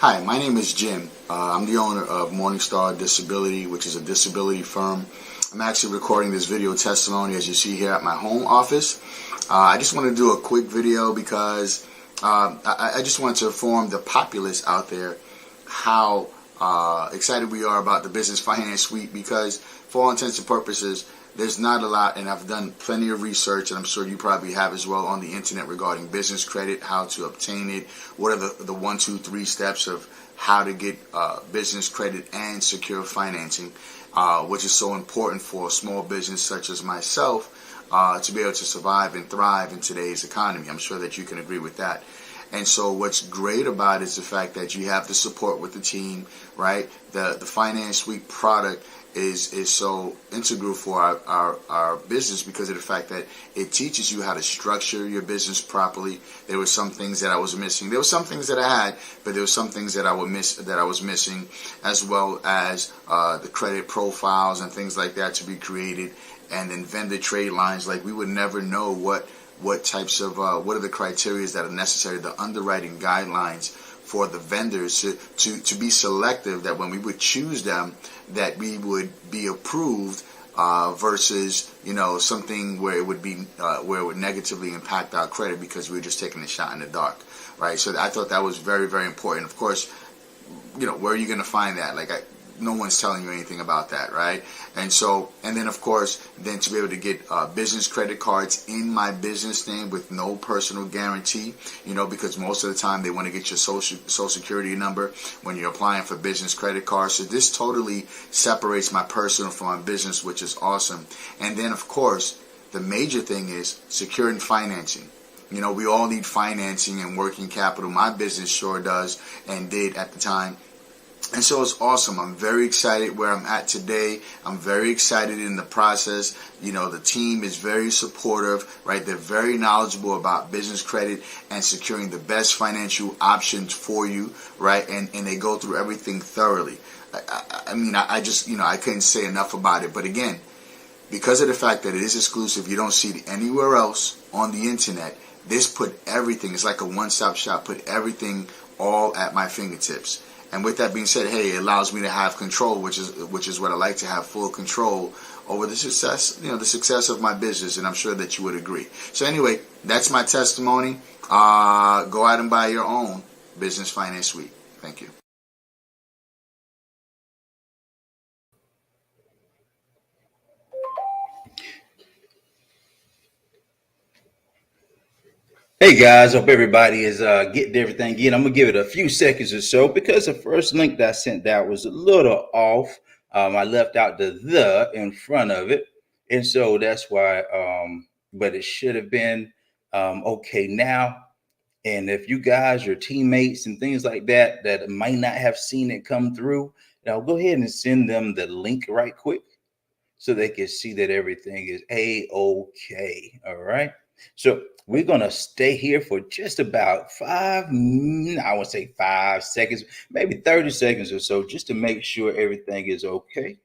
Hi, my name is Jim. I'm the owner of Morningstar Disability, which is a disability firm. I'm actually recording this video testimony, as you see here, at my home office. I just want to do a quick video because I just want to inform the populace out there how excited we are about the Business Finance Suite, because for all intents and purposes, there's not a lot, and I've done plenty of research, and I'm sure you probably have as well, on the internet regarding business credit, how to obtain it, what are the 1, 2, 3 steps of how to get business credit and secure financing, which is so important for a small business such as myself to be able to survive and thrive in today's economy. I'm sure that you can agree with that. And so what's great about it is the fact that you have the support with the team, right? The Finance Suite product is so integral for our business because of the fact that it teaches you how to structure your business properly. There were some things that I was missing. There were some things that I had, but there were some things that I was missing, as well as the credit profiles and things like that to be created, and then vendor trade lines. Like, we would never know what types of what are the criteria that are necessary, the underwriting guidelines for the vendors to be selective, that when we would choose them, that we would be approved versus something where it would be where it would negatively impact our credit because we were just taking a shot in the dark, right? So I thought that was very, very important. Of course, where are you going to find that? No one's telling you anything about that, right? And then of course, then to be able to get business credit cards in my business name with no personal guarantee, because most of the time they want to get your social security number when you're applying for business credit cards. So this totally separates my personal from my business, which is awesome. And then of course, the major thing is securing financing. We all need financing and working capital. My business sure does, and did at the time. And so it's awesome. I'm very excited where I'm at today. I'm very excited in the process. The team is very supportive, right? They're very knowledgeable about business credit and securing the best financial options for you, right? And they go through everything thoroughly. I couldn't say enough about it. But again, because of the fact that it is exclusive, you don't see it anywhere else on the internet. This put everything, it's like a one-stop shop, put everything all at my fingertips. And with that being said, hey, it allows me to have control, which is what I like, to have full control over the success of my business, and I'm sure that you would agree. So anyway, that's my testimony. Go out and buy your own Business Finance Suite. Thank you. Hey guys, hope everybody is getting everything in. I'm gonna give it a few seconds or so because the first link that I sent out was a little off. I left out the in front of it, and so that's why. But it should have been okay now. And if you guys are teammates and things like that might not have seen it come through, now go ahead and send them the link right quick so they can see that everything is a-okay. All right. So we're going to stay here for just about I would say 5 seconds, maybe 30 seconds or so, just to make sure everything is okay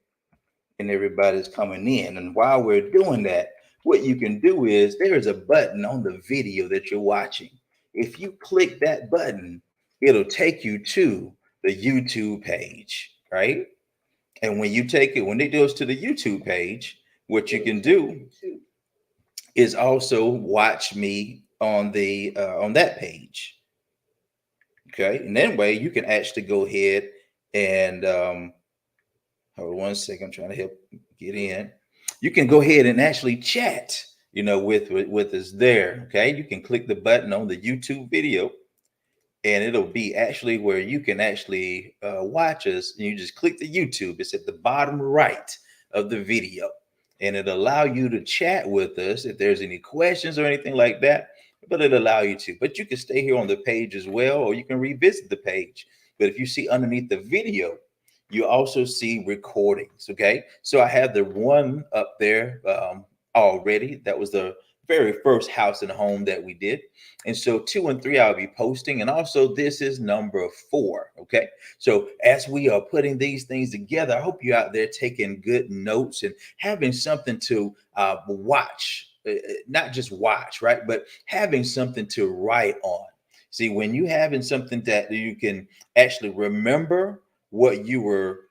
and everybody's coming in. And while we're doing that, what you can do is there is a button on the video that you're watching. If you click that button, it'll take you to the YouTube page, right? And when it goes to the YouTube page, what you can do is also watch me on that page. Okay, and that way you can actually go ahead and hold on one second. I'm trying to help get in. You can go ahead and actually chat, with us there. Okay, you can click the button on the YouTube video, and it'll be actually where you can actually watch us. And you just click the YouTube. It's at the bottom right of the video, and it'll allow you to chat with us if there's any questions or anything like that. But it'll allow you to. But you can stay here on the page as well, or you can revisit the page. But if you see underneath the video, you also see recordings. Okay, so I have the one up there already. That was the very first house and home that we did. And so 2 and 3 I'll be posting, and also this is number 4. Okay, so as we are putting these things together, I hope you're out there taking good notes and having something to watch, not just watch, right, but having something to write on. See, when you having something that you can actually remember what you were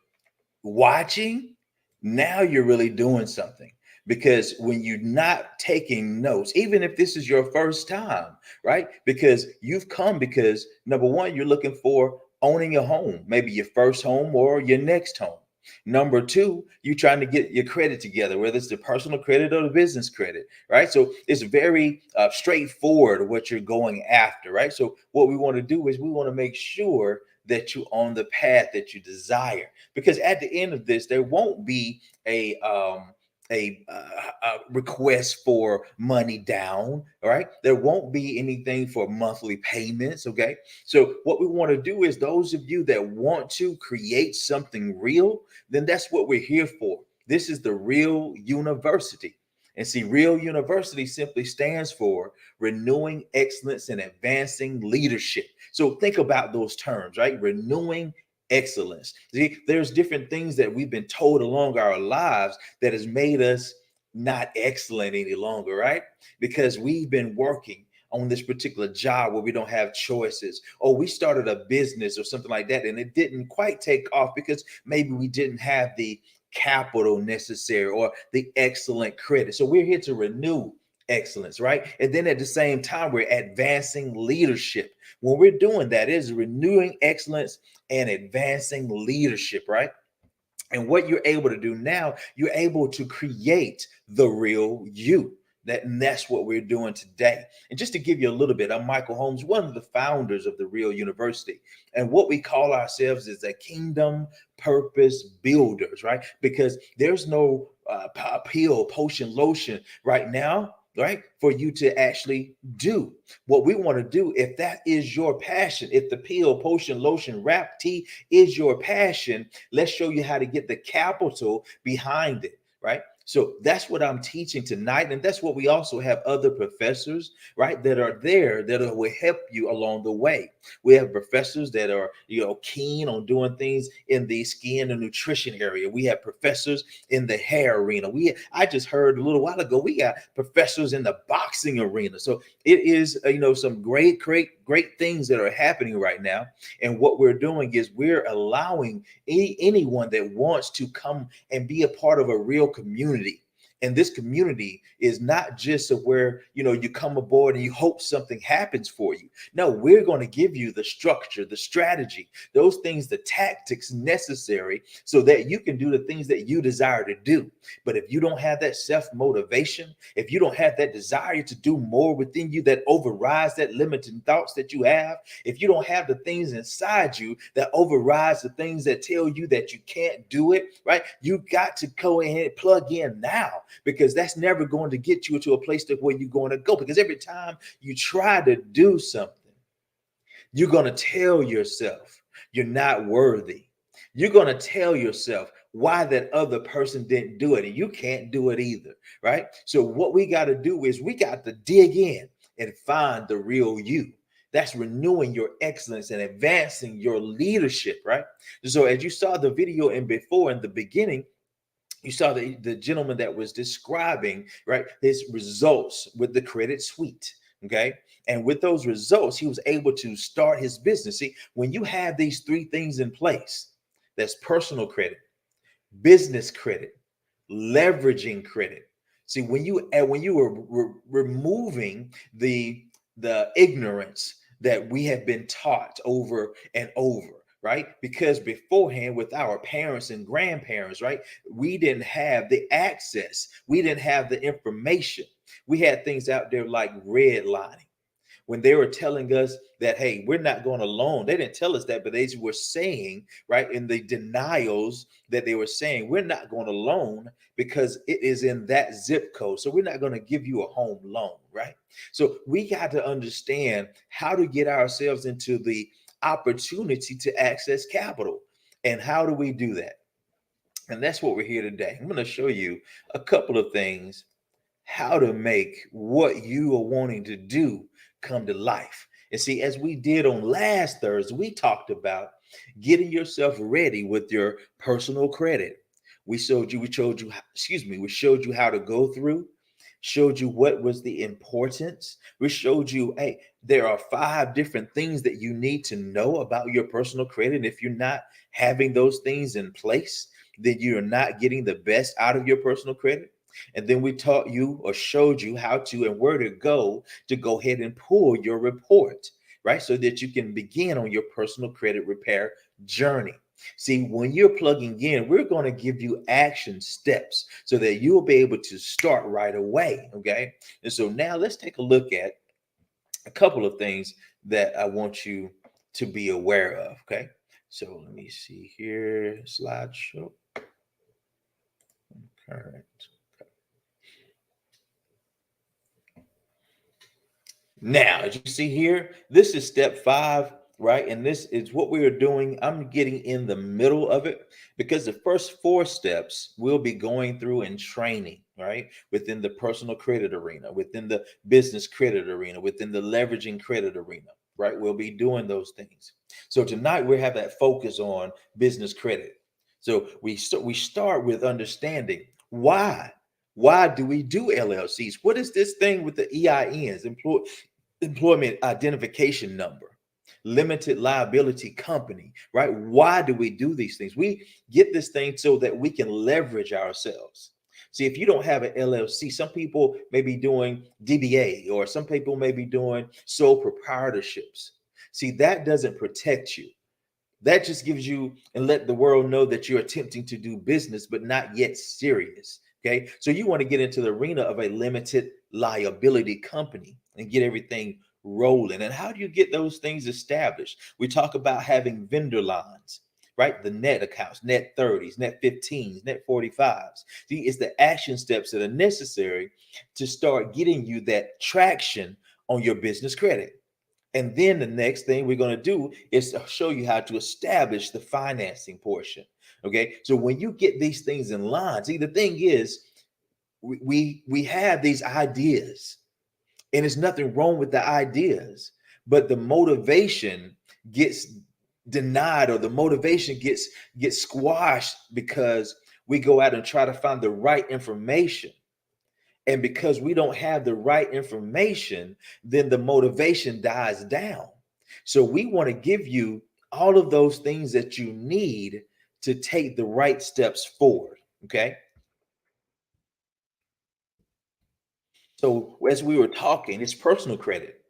watching, now you're really doing something. Because when you're not taking notes, even if this is your first time, right? Because you've come because number one, you're looking for owning a home, maybe your first home or your next home. Number two, you're trying to get your credit together, whether it's the personal credit or the business credit, right? So it's very straightforward what you're going after, right? So what we want to do is we want to make sure that you're on the path that you desire, because at the end of this, there won't be a request for money down. All right, there won't be anything for monthly payments. Okay, so what we want to do is those of you that want to create something real, then that's what we're here for. This is the Real University. And see, Real University simply stands for renewing excellence and advancing leadership. So think about those terms, right? Renewing excellence. See, there's different things that we've been told along our lives that has made us not excellent any longer, right? Because we've been working on this particular job where we don't have choices, or we started a business or something like that and it didn't quite take off because maybe we didn't have the capital necessary or the excellent credit. So we're here to renew excellence, right? And then at the same time, we're advancing leadership. When we're doing that, it is renewing excellence and advancing leadership, right? And what you're able to do now, you're able to create the real you. And that's what we're doing today. And just to give you a little bit, I'm Michael Holmes, one of the founders of the Real University. And what we call ourselves is a kingdom purpose builders, right? Because there's no pill, potion, lotion right now, right, for you to actually do what we want to do. If that is your passion, if the pill, potion, lotion, wrap tea is your passion, let's show you how to get the capital behind it, right? So that's what I'm teaching tonight. And that's what we also have other professors, right, that are there that will help you along the way. We have professors that are, keen on doing things in the skin and nutrition area. We have professors in the hair arena. I just heard a little while ago, we got professors in the boxing arena. So it is, some great things that are happening right now. And what we're doing is we're allowing anyone that wants to come and be a part of a real community. And this community is not just where, you come aboard and you hope something happens for you. No, we're going to give you the structure, the strategy, those things, the tactics necessary so that you can do the things that you desire to do. But if you don't have that self-motivation, if you don't have that desire to do more within you that overrides that limiting thoughts that you have, if you don't have the things inside you that overrides the things that tell you that you can't do it, right? You got to go ahead and plug in now, because that's never going to get you to a place where you're going to go. Because every time you try to do something, you're going to tell yourself you're not worthy. You're going to tell yourself why that other person didn't do it, and you can't do it either, right? So what we got to do is we got to dig in and find the real you. That's renewing your excellence and advancing your leadership, right? So as you saw the video in the beginning, you saw the gentleman that was describing, right, his results with the credit suite. Okay. And with those results, he was able to start his business. See, when you have these three things in place, that's personal credit, business credit, leveraging credit. See, when you were removing the ignorance that we have been taught over and over, right? Because beforehand, with our parents and grandparents, right, we didn't have the access, we didn't have the information. We had things out there like redlining. When they were telling us that, hey, we're not going to loan, they didn't tell us that, but they were saying, right, in the denials that they were saying, we're not going to loan because it is in that zip code. So we're not going to give you a home loan, right? So we got to understand how to get ourselves into the opportunity to access capital. And how do we do that? And that's what we're here today. I'm going to show you a couple of things, how to make what you are wanting to do come to life. And see, as we did on last Thursday, we talked about getting yourself ready with your personal credit. We showed you how to go through showed you what was the importance. We showed you, hey, there are 5 different things that you need to know about your personal credit. And if you're not having those things in place, then you're not getting the best out of your personal credit. And then we taught you or showed you how to and where to go ahead and pull your report, right? So that you can begin on your personal credit repair journey. See, when you're plugging in, we're going to give you action steps so that you'll be able to start right away. Okay. And so now let's take a look at a couple of things that I want you to be aware of. Okay. So let me see here. Slideshow. Current. Now, as you see here, this is step 5, right? And this is what we are doing. I'm getting in the middle of it because the first 4 steps we'll be going through in training, right? Within the personal credit arena, within the business credit arena, within the leveraging credit arena, right? We'll be doing those things. So tonight we have that focus on business credit. So we start with understanding why. Why do we do LLCs? What is this thing with the EINs, employment identification number, limited liability company, right? Why do we do these things? We get this thing so that we can leverage ourselves. See, if you don't have an LLC, some people may be doing DBA or some people may be doing sole proprietorships. See, that doesn't protect you. That just gives you and let the world know that you're attempting to do business, but not yet serious. Okay. So you want to get into the arena of a limited liability company and get everything rolling. And how do you get those things established? We talk about having vendor lines, right? The net accounts, net 30s, net 15s, net 45s. See, it's the action steps that are necessary to start getting you that traction on your business credit. And then the next thing we're going to do is to show you how to establish the financing portion. Okay. So when you get these things in line, see, the thing is, we have these ideas, and there's nothing wrong with the ideas, but the motivation gets denied, or the motivation gets squashed because we go out and try to find the right information. And because we don't have the right information, then the motivation dies down. So we want to give you all of those things that you need to take the right steps forward. Okay. So as we were talking, it's personal credit,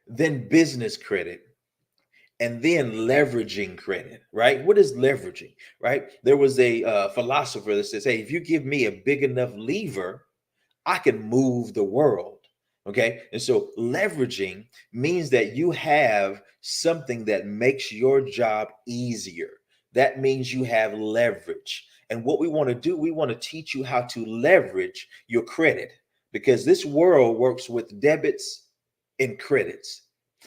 then business credit, and then leveraging credit, right? What is leveraging, right? There was a philosopher that says, hey, if you give me a big enough lever, I can move the world. Okay. And so leveraging means that you have something that makes your job easier. That means you have leverage. And what we want to do, we want to teach you how to leverage your credit, because this world works with debits and credits.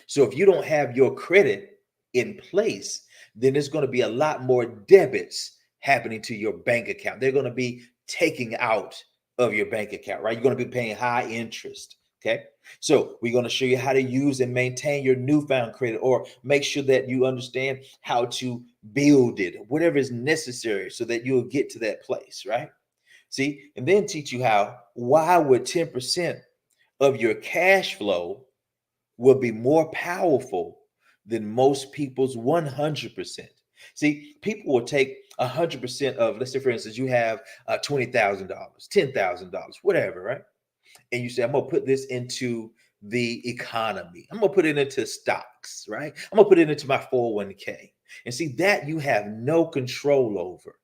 So if you don't have your credit in place, then there's going to be a lot more debits happening to your bank account. They're going to be taking out of your bank account, right? You're going to be paying high interest. Okay. So we're going to show you how to use and maintain your newfound credit, or make sure that you understand how to build it, whatever is necessary so that you'll get to that place, right? See, and then teach you why would 10% of your cash flow will be more powerful than most people's 100%. See, people will take 100% of, let's say, for instance, you have $20,000, $10,000, whatever, right? And you say, I'm going to put this into the economy. I'm going to put it into stocks, right? I'm going to put it into my 401k. And see, that you have no control over.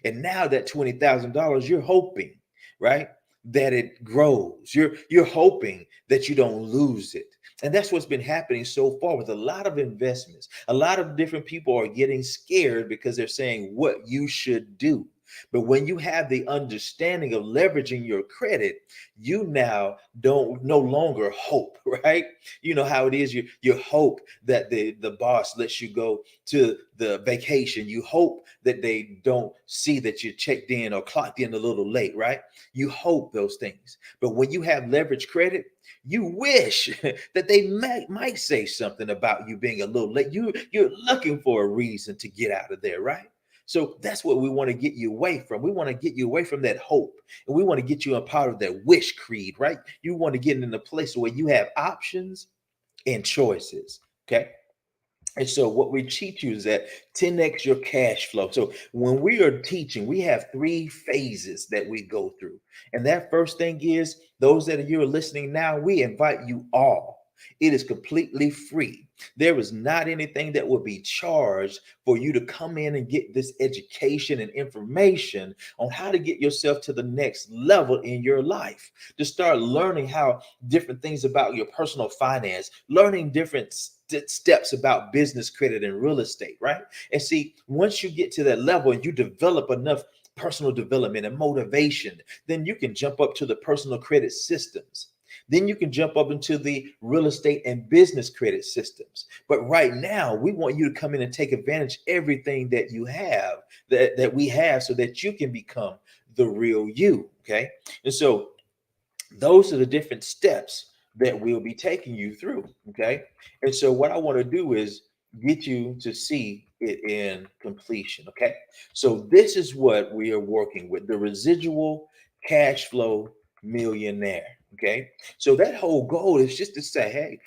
And now that $20,000, you're hoping, right, that it grows. You're hoping that you don't lose it. And that's what's been happening so far with a lot of investments. A lot of different people are getting scared because they're saying what you should do. But when you have the understanding of leveraging your credit, you now don't no longer hope, right? You know how it is. You hope that the boss lets you go to the vacation. You hope that they don't see that you checked in or clocked in a little late, right? You hope those things. But when you have leverage credit, you wish that they might say something about you being a little late. You're looking for a reason to get out of there, right? So that's what we want to get you away from. We want to get you away from that hope. And we want to get you a part of that wish creed, right? You want to get in a place where you have options and choices. Okay. And so what we teach you is that 10x your cash flow. So when we are teaching, we have three phases that we go through. And that first thing is those that are you're listening now, we invite you all. It is completely free. There is not anything that will be charged for you to come in and get this education and information on how to get yourself to the next level in your life, to start learning how different things about your personal finance, learning different steps about business credit and real estate, right? And see, once you get to that level and you develop enough personal development and motivation, then you can jump up to the personal credit systems. Then you can jump up into the real estate and business credit systems. But right now, we want you to come in and take advantage of everything that you have, that we have, so that you can become the real you. Okay. And so those are the different steps that we'll be taking you through. Okay. And so what I want to do is get you to see it in completion. Okay. So this is what we are working with, the residual cash flow millionaire. Okay. So that whole goal is just to say, hey,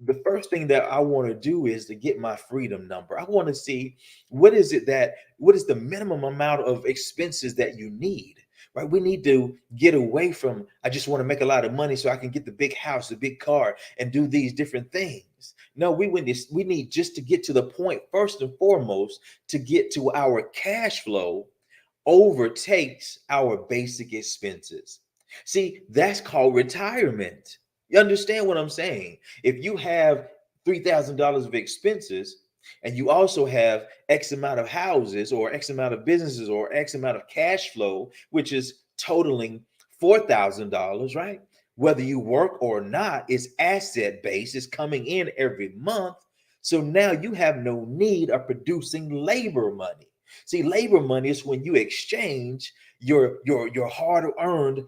the first thing that I want to do is to get my freedom number. I want to see what is the minimum amount of expenses that you need, right? We need to get away from, I just want to make a lot of money so I can get the big house, the big car, and do these different things. No, we need just to get to the point, first and foremost, to get to our cash flow overtakes our basic expenses. See, that's called retirement. You understand what I'm saying? If you have $3,000 of expenses and you also have X amount of houses or X amount of businesses or X amount of cash flow, which is totaling $4,000, right? Whether you work or not, it's asset based, it's coming in every month. So now you have no need of producing labor money. See, labor money is when you exchange your hard-earned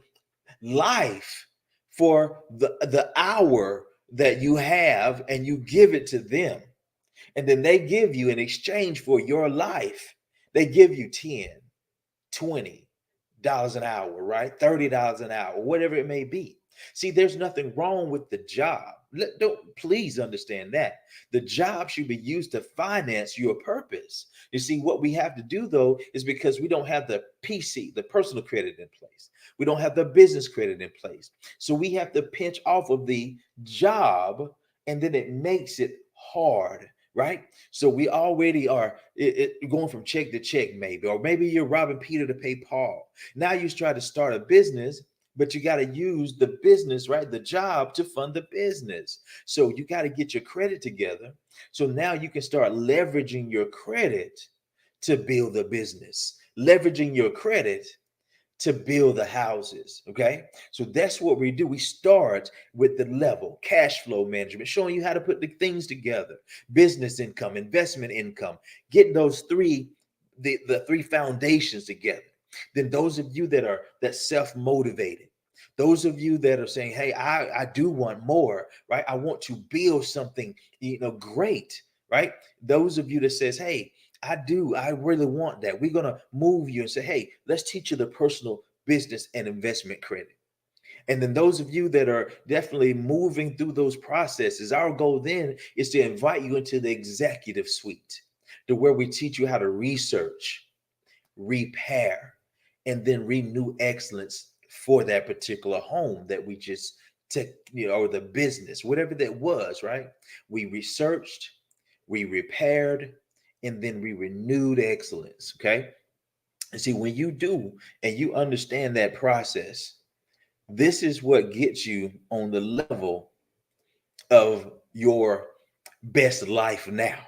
life for the hour that you have, and you give it to them, and then they give you in exchange for your life, they give you 10, $20 an hour, right? $30 an hour, whatever it may be. See, there's nothing wrong with the job. Don't please understand that the job should be used to finance your purpose. You see, what we have to do though is, because we don't have the PC, the personal credit in place, we don't have the business credit in place, so we have to pinch off of the job, and then it makes it hard, right? So we already are going from check to check, maybe, or maybe you're robbing Peter to pay Paul. Now you try to start a business, but you got to use the business, right? The job to fund the business. So you got to get your credit together. So now you can start leveraging your credit to build a business, leveraging your credit to build the houses. Okay. So that's what we do. We start with the level cash flow management, showing you how to put the things together: business income, investment income, get those the three foundations together. Then those of you that self-motivated, those of you that are saying, hey, I do want more, right? I want to build something, great, right? Those of you that says, hey, I really want that. We're going to move you and say, hey, let's teach you the personal business and investment credit. And then those of you that are definitely moving through those processes, our goal then is to invite you into the executive suite, to where we teach you how to research, repair, and then renew excellence for that particular home that we just took, or the business, whatever that was, right? We researched, we repaired, and then we renewed excellence. Okay. And see, when you do and you understand that process, this is what gets you on the level of your best life now.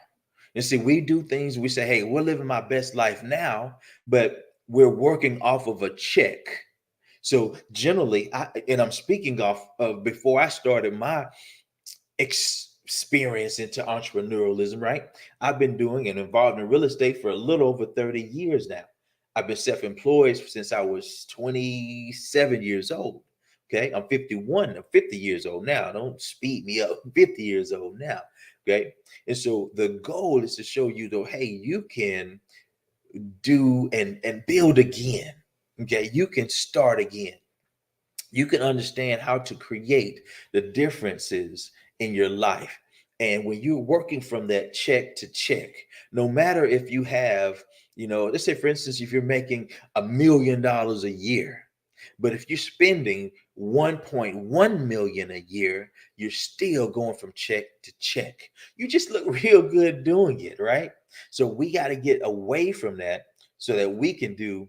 And see, we do things, we say, hey, we're living my best life now, but we're working off of a check. So generally, I'm speaking off of before I started my experience into entrepreneurialism, right? I've been doing and involved in real estate for a little over 30 years now. I've been self-employed since I was 27 years old. Okay. I'm 51. I'm 50 years old now. Don't speed me up. I'm 50 years old now. Okay. And so the goal is to show you though, hey, you can do and build again. Okay, you can start again. You can understand how to create the differences in your life. And when you're working from that check to check, no matter if you have, let's say, for instance, if you're making $1 million a year, but if you're spending 1.1 million a year, you're still going from check to check. You just look real good doing it, right? So we got to get away from that so that we can do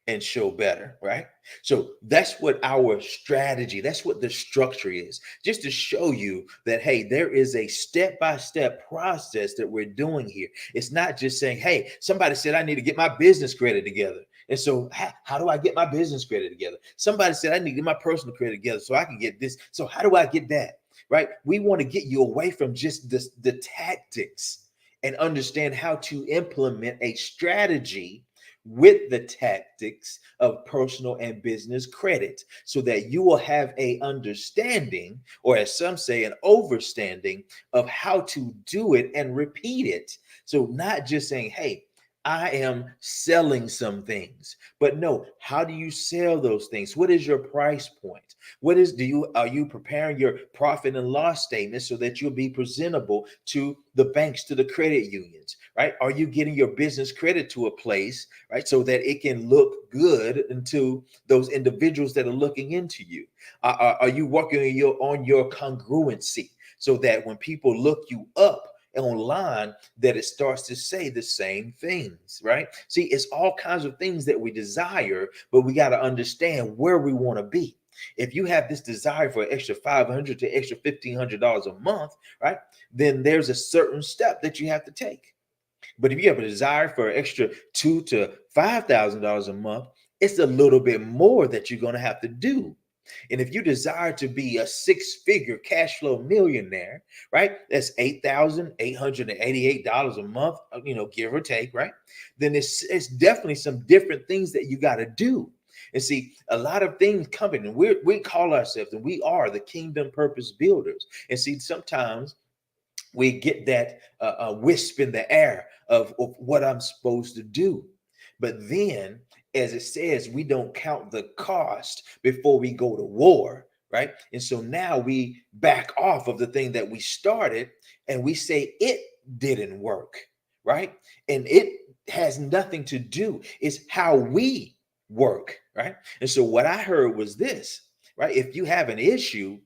and show better, right? So that's what our strategy, that's what the structure is, just to show you that, hey, there is a step-by-step process that we're doing here. It's not just saying, hey, somebody said I need to get my business credit together. And so how do I get my business credit together? Somebody said I need to get my personal credit together so I can get this. So how do I get that? Right? We want to get you away from just the tactics and understand how to implement a strategy with the tactics of personal and business credit, so that you will have a understanding, or as some say, an overstanding of how to do it and repeat it. So not just saying, hey, I am selling some things, but no, how do you sell those things? What is your price point? Are you preparing your profit and loss statement so that you'll be presentable to the banks, to the credit unions, right? Are you getting your business credit to a place, right, so that it can look good into those individuals that are looking into you? Are you working on your congruency so that when people look you up online, that it starts to say the same things, right? See, it's all kinds of things that we desire, but we got to understand where we want to be. If you have this desire for an extra $500 to extra $1,500 a month, right, then there's a certain step that you have to take. But if you have a desire for an extra $2,000 to $5,000 a month, it's a little bit more that you're going to have to do. And if you desire to be a six-figure cash flow millionaire, right, that's $8,888 a month, give or take, right? Then it's definitely some different things that you got to do. And see, a lot of things coming, and we call ourselves, and we are the kingdom purpose builders. And see, sometimes we get that wisp in the air of what I'm supposed to do. But then, as it says, we don't count the cost before we go to war, right? And so now we back off of the thing that we started and we say it didn't work, right? And it has nothing to do. It's how we work, right? And so what I heard was this, right? If you have an issue,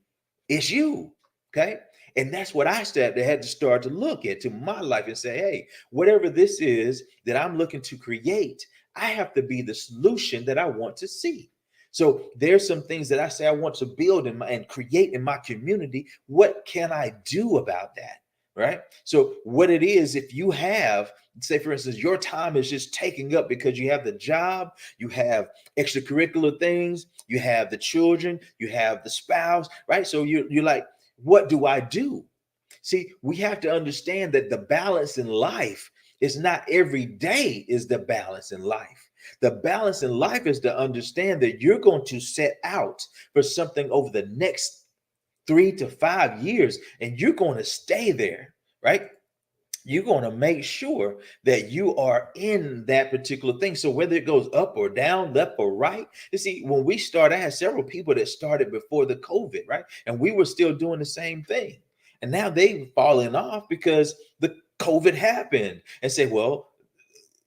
it's you, okay? And that's what I had to start to look at to my life and say, hey, whatever this is that I'm looking to create, I have to be the solution that I want to see. So there's some things that I say I want to build and create in my community. What can I do about that? Right? So what it is, if you have, say, for instance, your time is just taking up because you have the job, you have extracurricular things, you have the children, you have the spouse, right? So you're like, what do I do? See, we have to understand that the balance in life is not every day is the balance in life. The balance in life is to understand that you're going to set out for something over the next 3 to 5 years, and you're going to stay there, right? You're going to make sure that you are in that particular thing. So whether it goes up or down, left or right, you see, when we started, I had several people that started before the COVID, right? And we were still doing the same thing. And now they've fallen off because the COVID happened and say, well,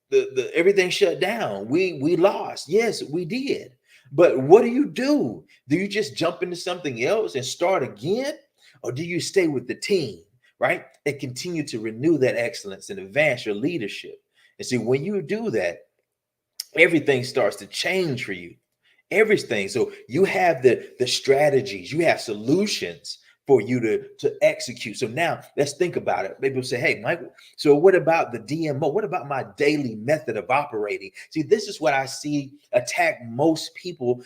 the everything shut down. We lost. Yes, we did. But what do you do? Do you just jump into something else and start again? Or do you stay with the team, right? And continue to renew that excellence and advance your leadership? And see, when you do that, everything starts to change for you. Everything. So you have the strategies, you have solutions for you to execute. So now let's think about it. People say, hey, Michael, so what about the DMO? What about my daily method of operating? See, this is what I see attack most people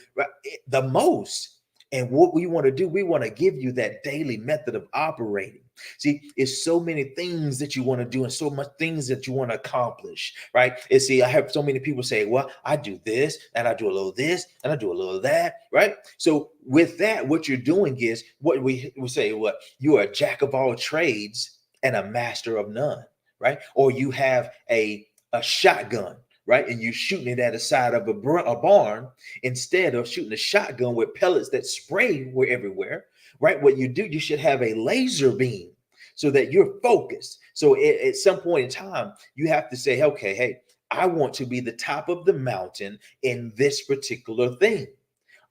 the most. And what we want to do, we want to give you that daily method of operating. See, it's so many things that you want to do and so much things that you want to accomplish, right? And see, I have so many people say, well, I do this and I do a little this and I do a little that, right? So with that, what you're doing is what we say, what you are a jack of all trades and a master of none, right? Or you have a shotgun, right? And you're shooting it at the side of a barn instead of shooting a shotgun with pellets that spray everywhere, right? What you do, you should have a laser beam so that you're focused. So at some point in time, you have to say, okay, hey, I want to be the top of the mountain in this particular thing.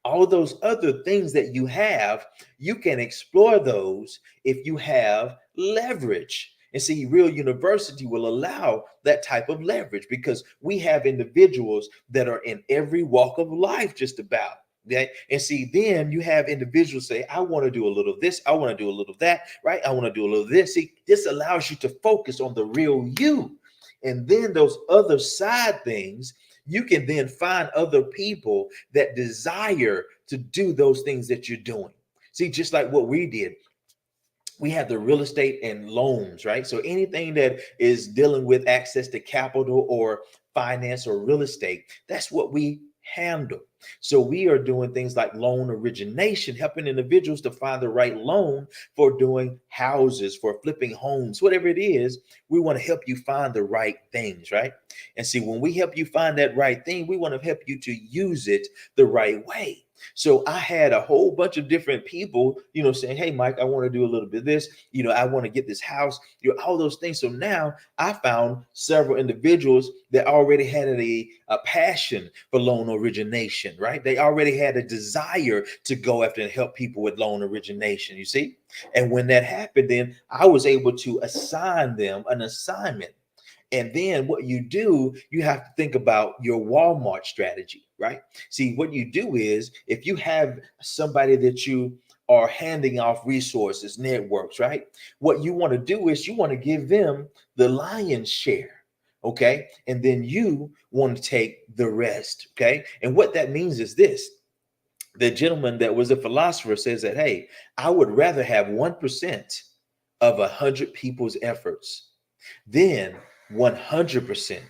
All of those other things that you have, you can explore those if you have leverage. And see, Real University will allow that type of leverage because we have individuals that are in every walk of life, just about. Okay. And see, then you have individuals say, I want to do a little of this, I want to do a little of that, right? I want to do a little of this. See, this allows you to focus on the real you. And then those other side things, you can then find other people that desire to do those things that you're doing. See, just like what we did, we have the real estate and loans, right? So anything that is dealing with access to capital or finance or real estate, that's what we handle. So we are doing things like loan origination, helping individuals to find the right loan for doing houses, for flipping homes, whatever it is. We want to help you find the right things, right? And see, when we help you find that right thing, we want to help you to use it the right way. So I had a whole bunch of different people, saying, hey, Mike, I want to do a little bit of this. I want to get this house, all those things. So now I found several individuals that already had a passion for loan origination, right? They already had a desire to go after and help people with loan origination, you see? And when that happened, then I was able to assign them an assignment. And then what you do, you have to think about your Walmart strategy, right? See, what you do is if you have somebody that you are handing off resources, networks, right? What you want to do is you want to give them the lion's share, okay? And then you want to take the rest, okay? And what that means is this. The gentleman that was a philosopher says that, hey, I would rather have 1% of 100 people's efforts than 100%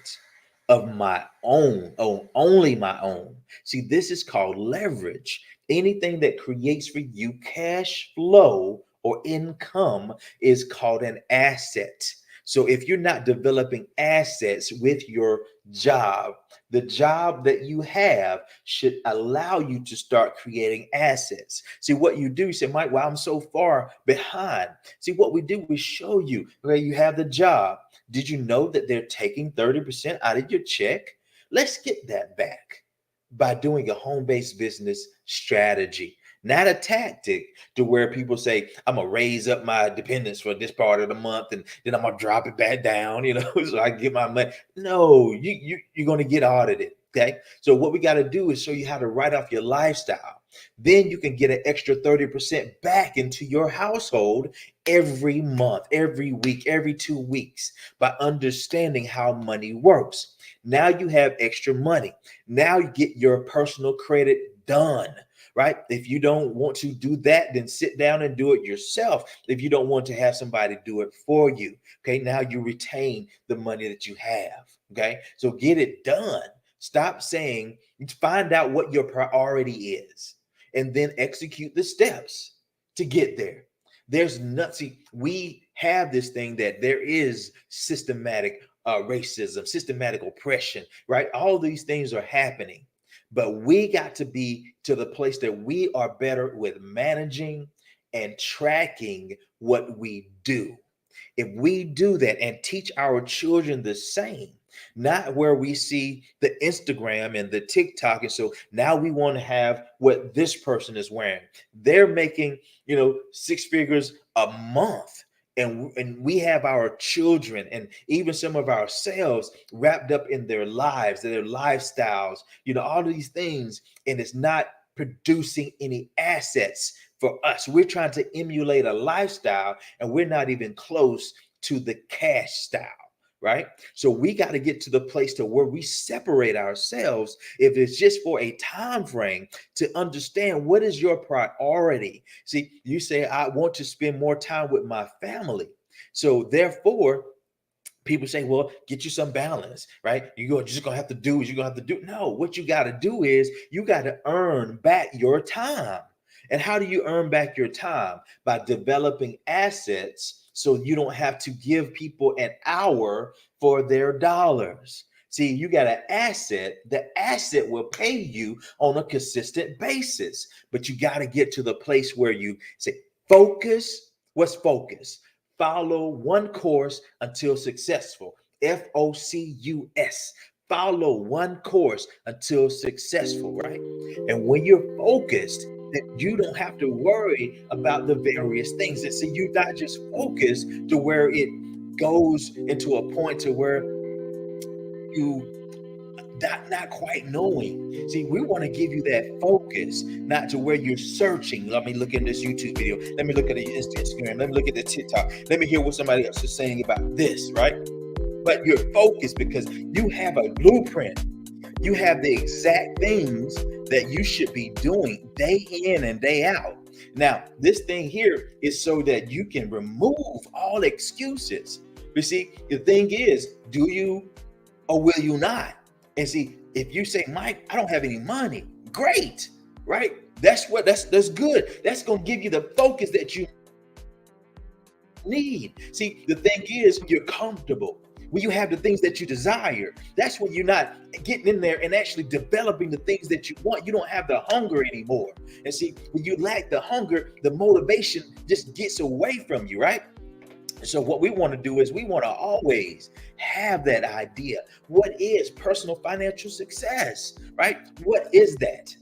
of my own, only my own. See, this is called leverage. Anything that creates for you cash flow or income is called an asset. So if you're not developing assets with your job, the job that you have should allow you to start creating assets. See, what you do, you say, Mike, well, I'm so far behind. See, what we do is show you where you have the job. Did you know that they're taking 30% out of your check? Let's get that back by doing a home-based business strategy, not a tactic to where people say, I'm going to raise up my dependents for this part of the month and then I'm going to drop it back down, so I can get my money. No, you're going to get audited. Okay. So what we got to do is show you how to write off your lifestyle. Then you can get an extra 30% back into your household every month, every week, every 2 weeks by understanding how money works. Now you have extra money. Now you get your personal credit done. Right? If you don't want to do that, then sit down and do it yourself. If you don't want to have somebody do it for you, okay, now you retain the money that you have. Okay, so get it done. Stop saying, find out what your priority is and then execute the steps to get there. There's nothing. We have this thing that there is systematic racism, systematic oppression, right? All these things are happening. But we got to be to the place that we are better with managing and tracking what we do. If we do that and teach our children the same, not where we see the Instagram and the TikTok. And so now we want to have what this person is wearing. They're making, 6 figures a month. And we have our children and even some of ourselves wrapped up in their lives, their lifestyles, all these things. And it's not producing any assets for us. We're trying to emulate a lifestyle and we're not even close to the cash style. Right? So we got to get to the place to where we separate ourselves, if it's just for a time frame, to understand what is your priority. See, you say, I want to spend more time with my family. So therefore, people say, well, get you some balance, right? You're just going to have to do what you're going to have to do. No, what you got to do is you got to earn back your time. And how do you earn back your time? By developing assets so you don't have to give people an hour for their dollars. See, you got an asset. The asset will pay you on a consistent basis, but you got to get to the place where you say, focus. What's focus? Follow one course until successful. FOCUS. Follow one course until successful, right? And when you're focused, then you don't have to worry about the various things. And see, you're not just focused to where it goes into a point to where you not quite knowing. See, we want to give you that focus, not to where you're searching. Let me look at this YouTube video. Let me look at the Instagram. Let me look at the TikTok. Let me hear what somebody else is saying about this, right? But you're focused because you have a blueprint. You have the exact things that you should be doing day in and day out. Now, this thing here is so that you can remove all excuses. You see, the thing is, do you or will you not? And see, if you say, Mike, I don't have any money, great, right? That's good. That's going to give you the focus that you need. See, the thing is, you're comfortable. When you have the things that you desire, that's when you're not getting in there and actually developing the things that you want. You don't have the hunger anymore. And see, when you lack the hunger, the motivation just gets away from you, right? So what we want to do is we want to always have that idea. What is personal financial success, right? What is that?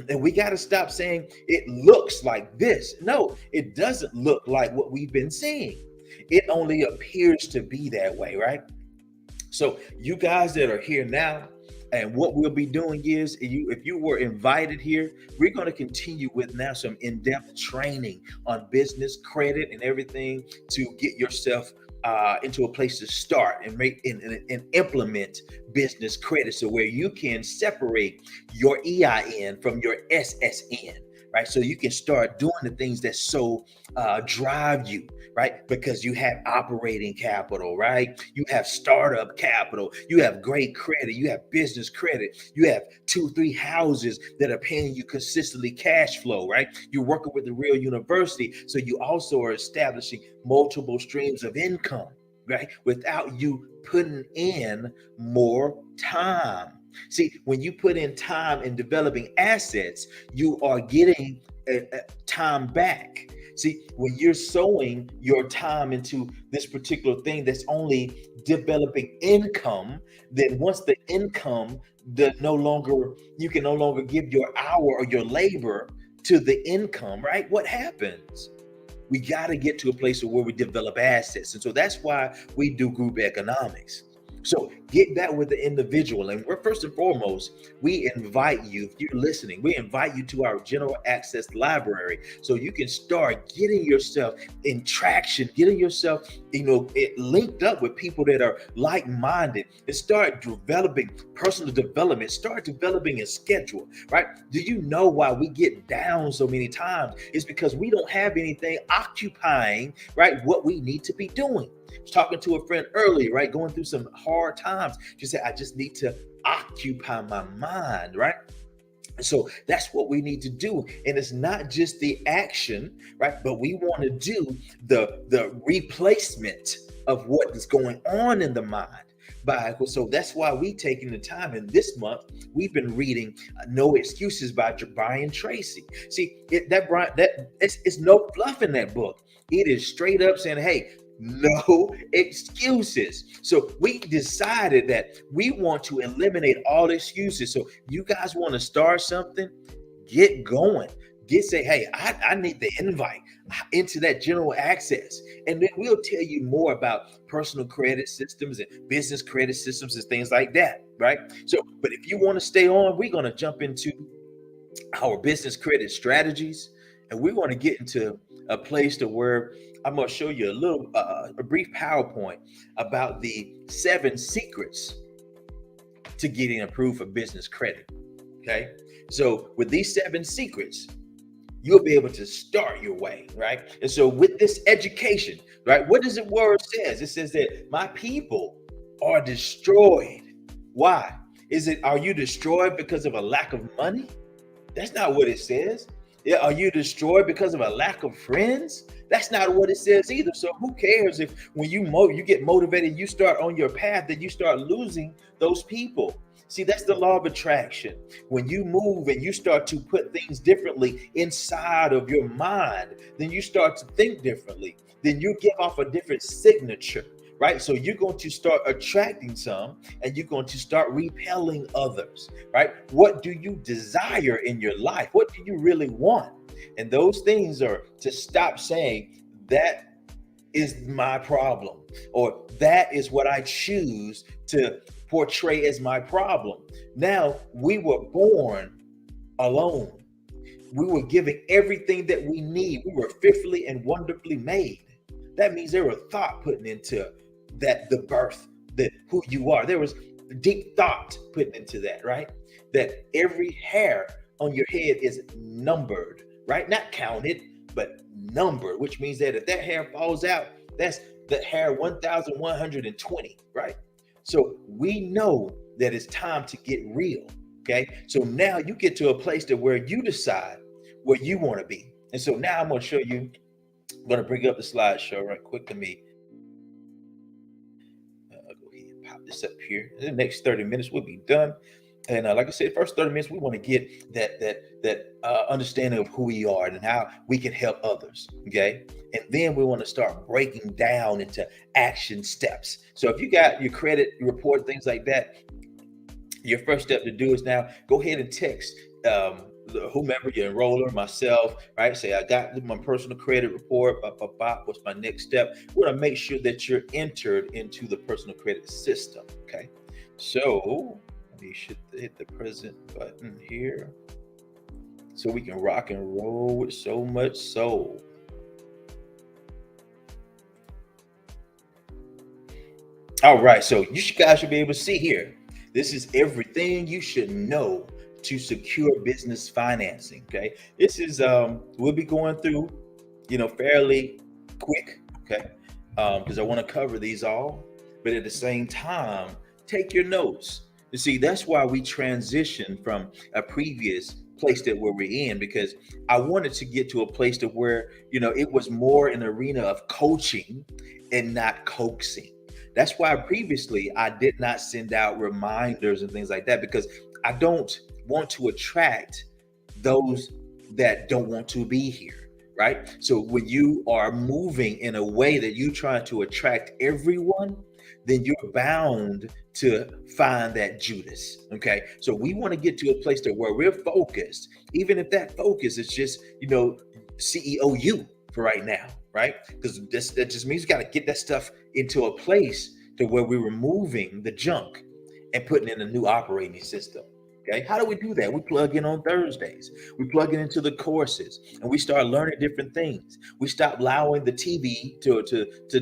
And we got to stop saying it looks like this. No, it doesn't look like what we've been seeing. It only appears to be that way, right? So you guys that are here now, and what we'll be doing is, if you were invited here, we're going to continue with now some in-depth training on business credit and everything to get yourself into a place to start and make and implement business credit, so where you can separate your EIN from your SSN, right? So you can start doing the things that so drive you, right? Because you have operating capital, right? You have startup capital, you have great credit, you have business credit, you have 2-3 houses that are paying you consistently cash flow, right? You're working with the real university, so you also are establishing multiple streams of income, right? Without you putting in more time. See, when you put in time in developing assets, you are getting time back. See, when you're sowing your time into this particular thing that's only developing income, then once the income, you can no longer give your hour or your labor to the income, right? What happens? We got to get to a place where we develop assets. And so that's why we do group economics. So get that with the individual. And we're first and foremost, we invite you, if you're listening, we invite you to our general access library so you can start getting yourself in traction, getting yourself, linked up with people that are like-minded, and start developing personal development, start developing a schedule, right? Do you know why we get down so many times? It's because we don't have anything occupying, right, what we need to be doing. I was talking to a friend earlier, right? Going through some hard times. She said, I just need to occupy my mind, right? So that's what we need to do. And it's not just the action, right? But we want to do the replacement of what is going on in the mind. So that's why we taking the time. And this month, we've been reading No Excuses by Brian Tracy. See, it's no fluff in that book. It is straight up saying, hey, no excuses. So we decided that we want to eliminate all excuses. So you guys want to start something, get going. Say, hey, I need the invite into that general access. And then we'll tell you more about personal credit systems and business credit systems and things like that, right? So, but if you want to stay on, we're going to jump into our business credit strategies. And we want to get into a place to where I'm going to show you a brief PowerPoint about the 7 secrets to getting approved for business credit. Okay. So with these 7 secrets, you'll be able to start your way, right? And so with this education, right, what does the word says? It says that my people are destroyed. Why? Are you destroyed because of a lack of money? That's not what it says. Yeah, are you destroyed because of a lack of friends? That's not what it says either. So who cares if when you get motivated, you start on your path, that you start losing those people. See, that's the law of attraction. When you move and you start to put things differently inside of your mind, then you start to think differently. Then you give off a different signature, right? So you're going to start attracting some and you're going to start repelling others, right? What do you desire in your life? What do you really want? And those things are to stop saying that is my problem, or that is what I choose to portray as my problem. Now, we were born alone. We were given everything that we need. We were fearfully and wonderfully made. That means there was thought put into that, the birth, that who you are. There was deep thought put into that, right? That every hair on your head is numbered, right? Not counted, but numbered, which means that if that hair falls out, that's the hair 1,120, right? So we know that it's time to get real, okay? So now you get to a place to where you decide where you want to be. And so now I'm going to show you, I'm going to bring up the slideshow right quick to me. I'll go ahead and pop this up here. In the next 30 minutes, we'll be done. And like I said, first 30 minutes, we want to get that understanding of who we are and how we can help others, okay? And then we want to start breaking down into action steps. So if you got your credit report, things like that, your first step to do is now go ahead and text whomever, your enroller, myself, right? Say, I got my personal credit report, what's my next step? We want to make sure that you're entered into the personal credit system, okay? So you should hit the present button here so we can rock and roll with so much soul. All right, so you guys should be able to see here. This is everything you should know to secure business financing, okay? This is, we'll be going through, fairly quick, okay? Because I want to cover these all, but at the same time, take your notes. You see, that's why we transitioned from a previous place that we're in, because I wanted to get to a place to where, it was more an arena of coaching and not coaxing. That's why previously I did not send out reminders and things like that, because I don't want to attract those that don't want to be here, right? So when you are moving in a way that you're trying to attract everyone, then you're bound to find that Judas, okay? So we want to get to a place to where we're focused, even if that focus is just, CEO you for right now, right? Because that just means you got to get that stuff into a place to where we're removing the junk and putting in a new operating system. Okay, how do we do that? We plug in on Thursdays. We plug it into the courses, and we start learning different things. We stop allowing the TV to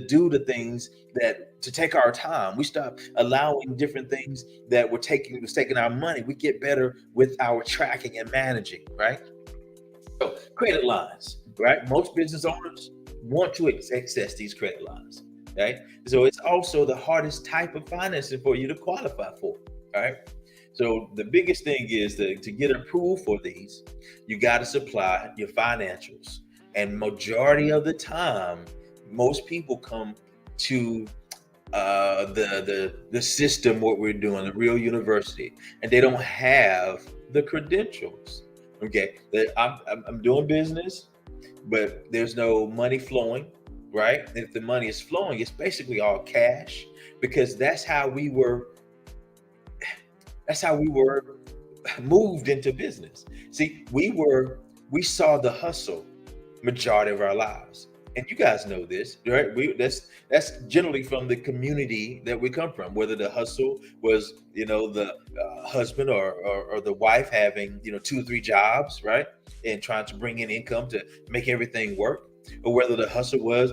do the things to take our time. We stop allowing different things that was taking our money. We get better with our tracking and managing, right? So credit lines, right? Most business owners want to access these credit lines, right? So it's also the hardest type of financing for you to qualify for, right? So the biggest thing is to get approved for these, you got to supply your financials. And majority of the time, most people come to the system, what we're doing, the real university, and they don't have the credentials. Okay, I'm doing business, but there's no money flowing, right? If the money is flowing, it's basically all cash, because that's how we were moved into business. See, we saw the hustle majority of our lives. And you guys know this, right? That's generally from the community that we come from, whether the hustle was, the husband or the wife having, 2 or 3 jobs, right? And trying to bring in income to make everything work, or whether the hustle was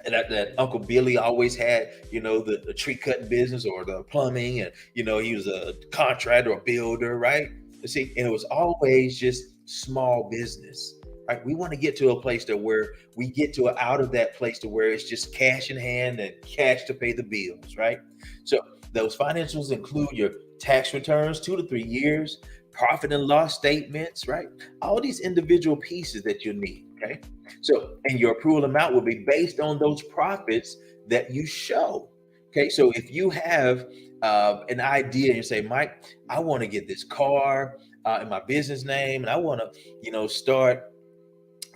that Uncle Billy always had, the tree cutting business or the plumbing, and, he was a contractor or builder, right? You see, and it was always just small business, right? We want to get to a place to where we get out of that place to where it's just cash in hand and cash to pay the bills, right? So those financials include your tax returns, 2 to 3 years, profit and loss statements, right? All these individual pieces that you need, okay? So, and your approval amount will be based on those profits that you show, okay? So if you have an idea and you say, Mike, I want to get this car in my business name, and I want to, start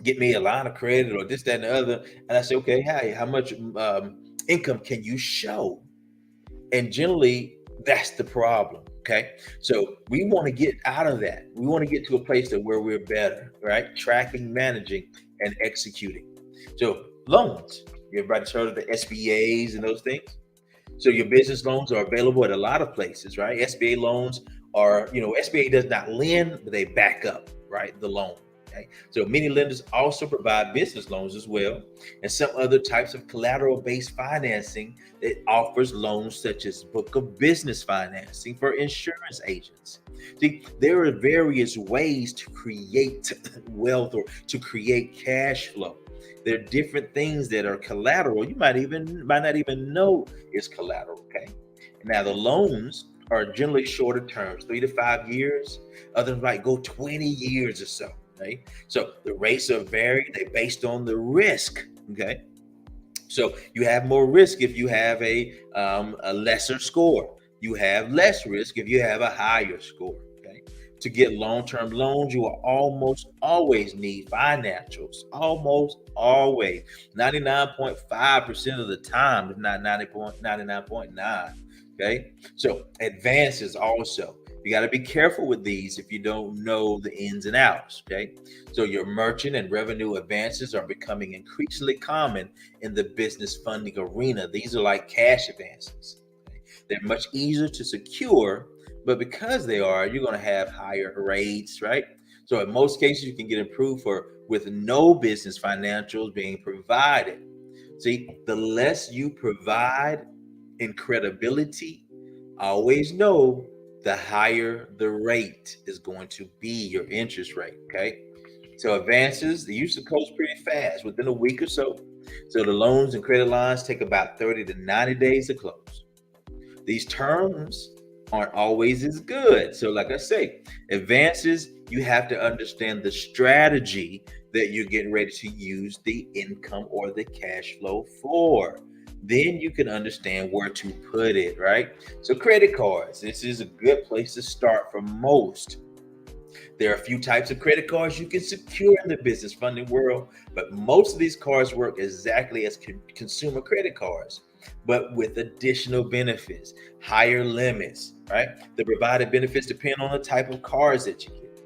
get me a line of credit or this, that, and the other. And I say, okay, hey, how much income can you show? And generally, that's the problem. Okay. So we want to get out of that. We want to get to a place that where we're better, right? Tracking, managing, and executing. So loans, everybody's heard of the SBAs and those things. So your business loans are available at a lot of places, right? SBA loans are, SBA does not lend, but they back up, right? The loan. Okay. So many lenders also provide business loans as well, and some other types of collateral-based financing that offers loans such as book of business financing for insurance agents. See, there are various ways to create wealth or to create cash flow. There are different things that are collateral. You might not even know is collateral. Okay. Now the loans are generally shorter terms, 3 to 5 years. Others might go 20 years or so. Right? So the rates are varied. They're based on the risk. Okay. So you have more risk if you have a lesser score. You have less risk if you have a higher score. Okay. To get long-term loans, you will almost always need financials. Almost always. 99.5% of the time, if not 99.9. Okay. So advances also. You got to be careful with these if you don't know the ins and outs, okay? So your merchant and revenue advances are becoming increasingly common in the business funding arena. These are like cash advances. Okay? They're much easier to secure, but because they are, you're going to have higher rates, right? So in most cases, you can get approved with no business financials being provided. See, the less you provide in credibility, always know the higher the rate is going to be, your interest rate, okay? So advances, they usually close pretty fast, within a week or so. So the loans and credit lines take about 30 to 90 days to close. These terms aren't always as good. So like I say, advances, you have to understand the strategy that you're getting ready to use the income or the cash flow for. Then you can understand where to put it, right? So credit cards, this is a good place to start for most. There are a few types of credit cards you can secure in the business funding world, but most of these cards work exactly as consumer credit cards, but with additional benefits, higher limits, right? The provided benefits depend on the type of cards that you get.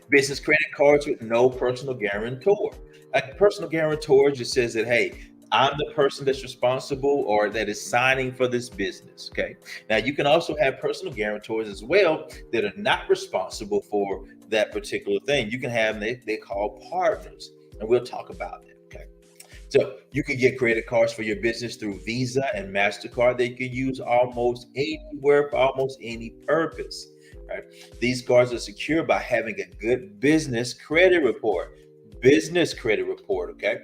Business credit cards with no personal guarantor. A personal guarantor just says that, hey, I'm the person that's responsible or that is signing for this business. Okay. Now you can also have personal guarantors as well that are not responsible for that particular thing. You can have they call partners, and we'll talk about that. Okay. So you can get credit cards for your business through Visa and MasterCard that you can use almost anywhere for almost any purpose. Right. These cards are secure by having a good business credit report. Business credit report. Okay.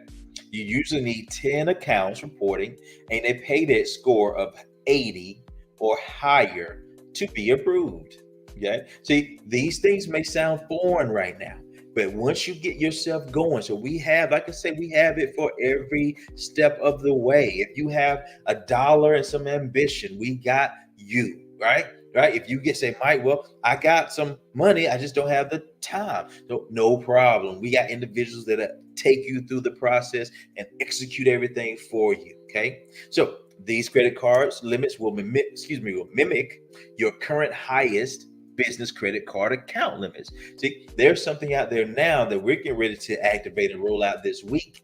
You usually need 10 accounts reporting and a paydebt score of 80 or higher to be approved. Okay. See, these things may sound foreign right now, but once you get yourself going, so we have, like I say, we have it for every step of the way. If you have $1 and some ambition, we got you, right? Right? If you say, Mike, well, I got some money, I just don't have the time. No problem. We got individuals that take you through the process and execute everything for you. Okay. So these credit cards limits will mimic your current highest business credit card account limits. See, there's something out there now that we're getting ready to activate and roll out this week.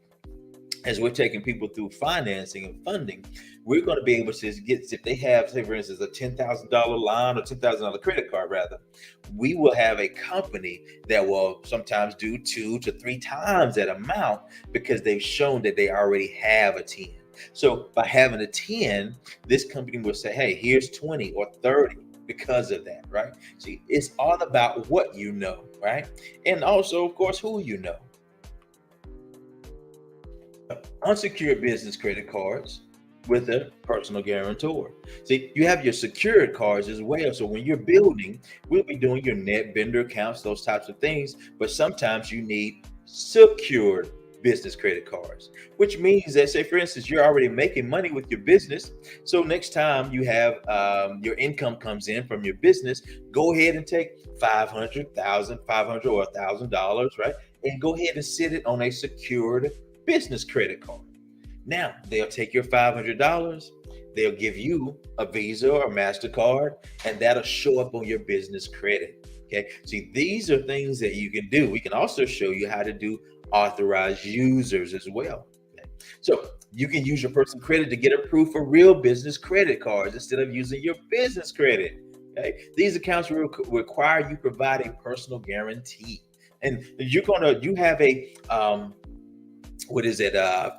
As we're taking people through financing and funding, we're going to be able to get, if they have, say, for instance, a $10,000 line or $10,000 credit card, rather, we will have a company that will sometimes do 2 to 3 times that amount because they've shown that they already have a 10. So by having a 10, this company will say, hey, here's 20 or 30 because of that, right? See, it's all about what you know, right? And also, of course, who you know. Unsecured business credit cards with a personal guarantor. See, you have your secured cards as well. So when you're building, we'll be doing your net vendor accounts, those types of things. But sometimes you need secured business credit cards, which means that, say, for instance, you're already making money with your business. So next time you have your income comes in from your business, go ahead and take $500 or $1,000, right? And go ahead and sit it on a secured business credit card. Now they'll take your $500, they'll give you a Visa or MasterCard, and that'll show up on your business credit. Okay. See, these are things that you can do. We can also show you how to do authorized users as well. Okay? So you can use your personal credit to get approved for real business credit cards instead of using your business credit. Okay. These accounts require you provide a personal guarantee. And you have a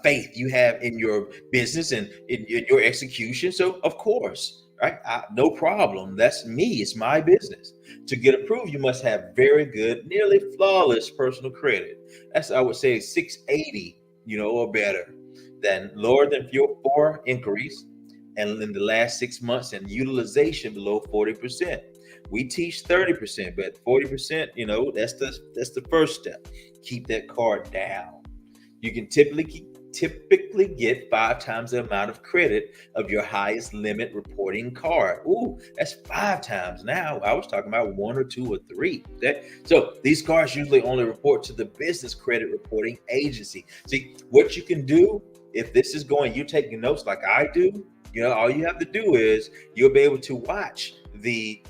faith you have in your business and in your execution. So of course, right, no problem. That's me. It's my business. To get approved, you must have very good, nearly flawless personal credit. That's, I would say, 680, or better. Then lower than 4 inquiries, and in the last 6 months, and utilization below 40%. We teach 30%, but 40%, that's the first step. Keep that card down. You can typically get 5 times the amount of credit of your highest limit reporting card. Ooh, that's 5 times. Now I was talking about 1 or 2 or 3. Okay, so these cards usually only report to the business credit reporting agency. See, what you can do if this is going, you're taking notes like I do. All you have to do is you'll be able to watch the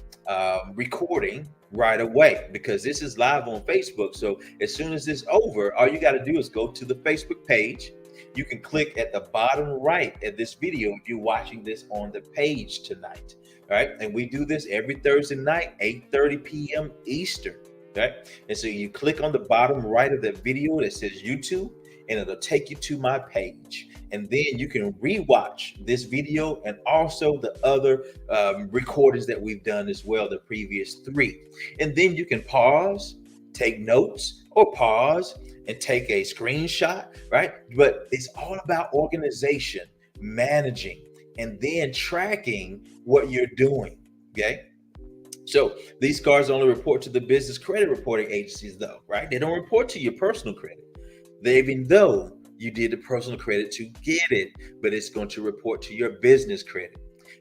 recording right away, because this is live on Facebook. So as soon as it's over, all you got to do is go to the Facebook page. You can click at the bottom right of this video if you're watching this on the page tonight. All right. And we do this every Thursday night, 8:30 p.m. Eastern. Okay. And so you click on the bottom right of that video that says YouTube, and it'll take you to my page. And then you can rewatch this video and also the other recordings that we've done as well, the previous 3. And then you can pause, take notes, or pause and take a screenshot, right? But it's all about organization, managing, and then tracking what you're doing, okay? So these cards only report to the business credit reporting agencies though, right? They don't report to your personal credit. Even though you did the personal credit to get it, but it's going to report to your business credit.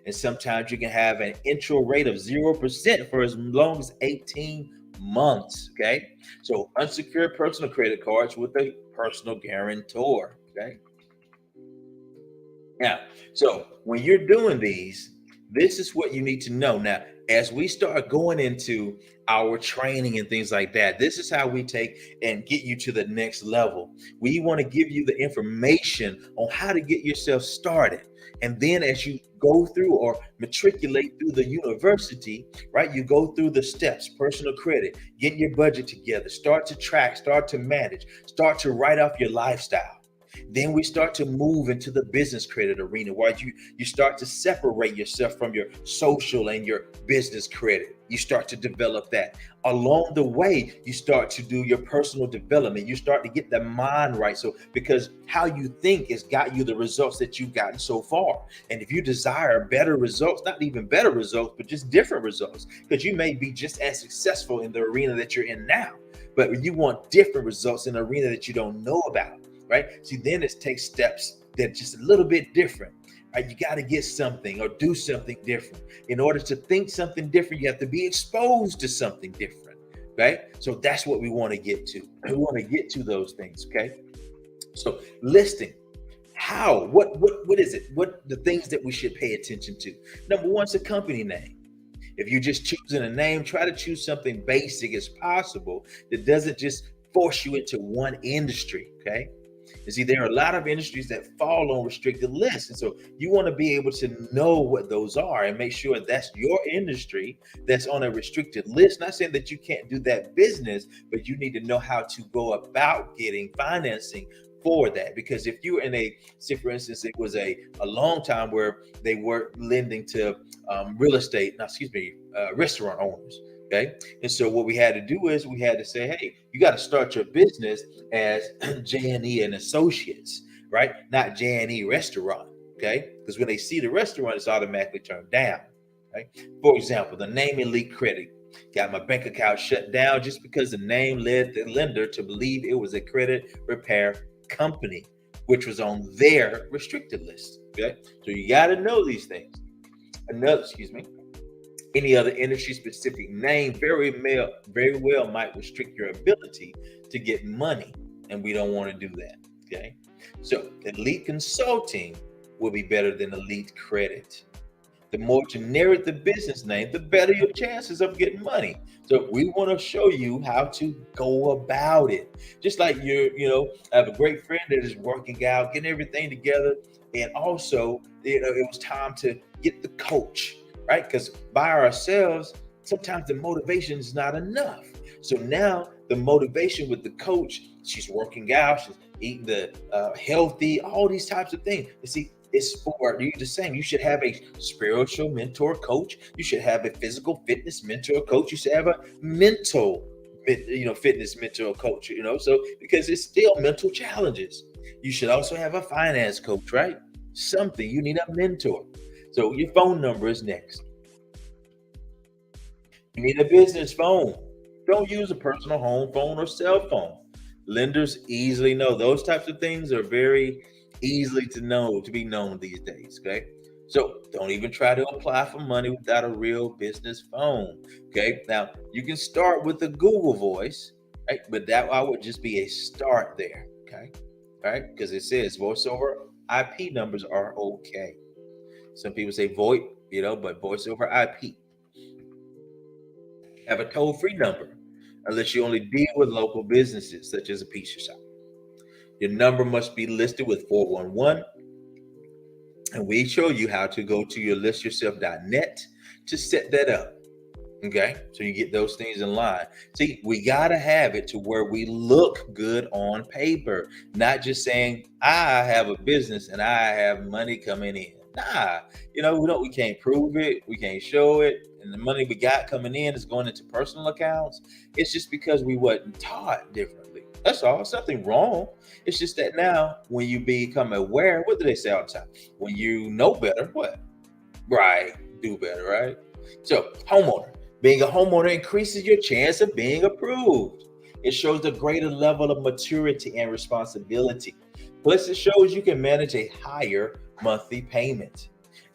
And sometimes you can have an intro rate of 0% for as long as 18 months. Okay. So unsecured personal credit cards with a personal guarantor. Okay. Now, so when you're doing these, this is what you need to know. Now, as we start going into our training and things like that, this is how we take and get you to the next level. We want to give you the information on how to get yourself started. And then as you go through or matriculate through the university, right, you go through the steps: personal credit, getting your budget together, start to track, start to manage, start to write off your lifestyle. Then we start to move into the business credit arena, where you start to separate yourself from your social and your business credit. You start to develop that. Along the way, you start to do your personal development. You start to get the mind right. So because how you think has got you the results that you've gotten so far. And if you desire better results, not even better results, but just different results, because you may be just as successful in the arena that you're in now, but you want different results in an arena that you don't know about. Right? See, then it takes steps that are just a little bit different. Right? You got to get something or do something different. In order to think something different, you have to be exposed to something different. Right? So that's what we want to get to. We want to get to those things. Okay. So listing. How? What is it? What the things that we should pay attention to? Number one is a company name. If you're just choosing a name, try to choose something basic as possible that doesn't just force you into one industry. Okay. You see, there are a lot of industries that fall on restricted lists. And so you want to be able to know what those are and make sure that's your industry that's on a restricted list. Not saying that you can't do that business, but you need to know how to go about getting financing for that. Because if you're in say for instance, it was a long time where they were lending to restaurant owners. Okay. And so what we had to do is we had to say, hey, you got to start your business as J&E and Associates, right? Not J&E Restaurant. Okay, because when they see the restaurant, it's automatically turned down. Right. For example, the name Elite Credit got my bank account shut down just because the name led the lender to believe it was a credit repair company, which was on their restricted list. Okay, so you got to know these things. Any other industry specific name very well might restrict your ability to get money, and we don't want to do that. Okay, so Elite Consulting will be better than Elite Credit. The more generic the business name, the better your chances of getting money. So we want to show you how to go about it. Just like I have a great friend that is working out, getting everything together, and also, it was time to get the coach, right? Because by ourselves, sometimes the motivation is not enough. So now the motivation with the coach, she's working out, she's eating the healthy, all these types of things. You see, it's for you the same. You should have a spiritual mentor coach. You should have a physical fitness mentor coach. You should have a mental, fitness mentor coach. So because it's still mental challenges. You should also have a finance coach, right? Something you need a mentor. So your phone number is next. You need a business phone. Don't use a personal home phone or cell phone. Lenders easily know those types of things are very easily to be known these days. Okay, so don't even try to apply for money without a real business phone. Okay, now you can start with the Google Voice, right? But that would just be a start there. Okay, all right, because it says voice over IP numbers are okay. Some people say VoIP, but voice over IP. Have a toll-free number unless you only deal with local businesses such as a pizza shop. Your number must be listed with 411, and we show you how to go to your listyourself.net to set that up. Okay, so you get those things in line. See, we got to have it to where we look good on paper, not just saying, I have a business and I have money coming in. Nah, we can't prove it, we can't show it, and the money we got coming in is going into personal accounts. It's just because we wasn't taught differently. That's all. It's nothing wrong. It's just that now, when you become aware, what do they say all the time? When you know better, what? Right, do better, right? So, homeowner. Being a homeowner increases your chance of being approved. It shows a greater level of maturity and responsibility. Plus, it shows you can manage a higher monthly payment.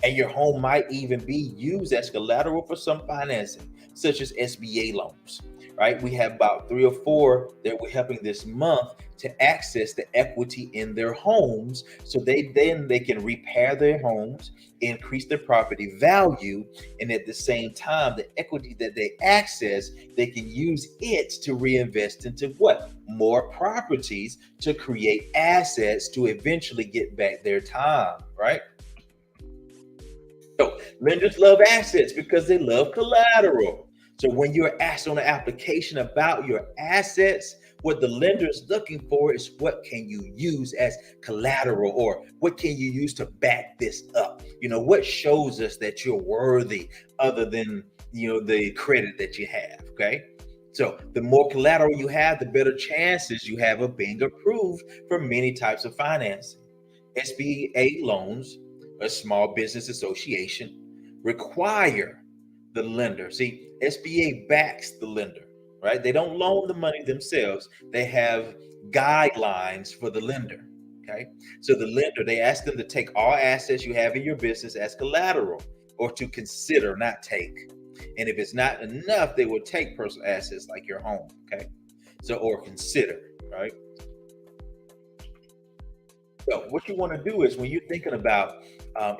And your home might even be used as collateral for some financing, such as SBA loans, right? We have about 3 or 4 that we're helping this month to access the equity in their homes, so they can repair their homes, increase their property value, and at the same time, the equity that they access, they can use it to reinvest into what? More properties to create assets to eventually get back their time, right? So lenders love assets because they love collateral. So when you're asked on an application about your assets, what the lender is looking for is what can you use as collateral, or what can you use to back this up? What shows us that you're worthy other than, the credit that you have, okay? So the more collateral you have, the better chances you have of being approved for many types of financing. SBA loans, a small business association, require the lender. See, SBA backs the lender, right? They don't loan the money themselves. They have guidelines for the lender, okay? So the lender, they ask them to take all assets you have in your business as collateral, or to consider, not take. And if it's not enough, they will take personal assets like your home, okay? So, or consider, right? So what you want to do is, when you're thinking about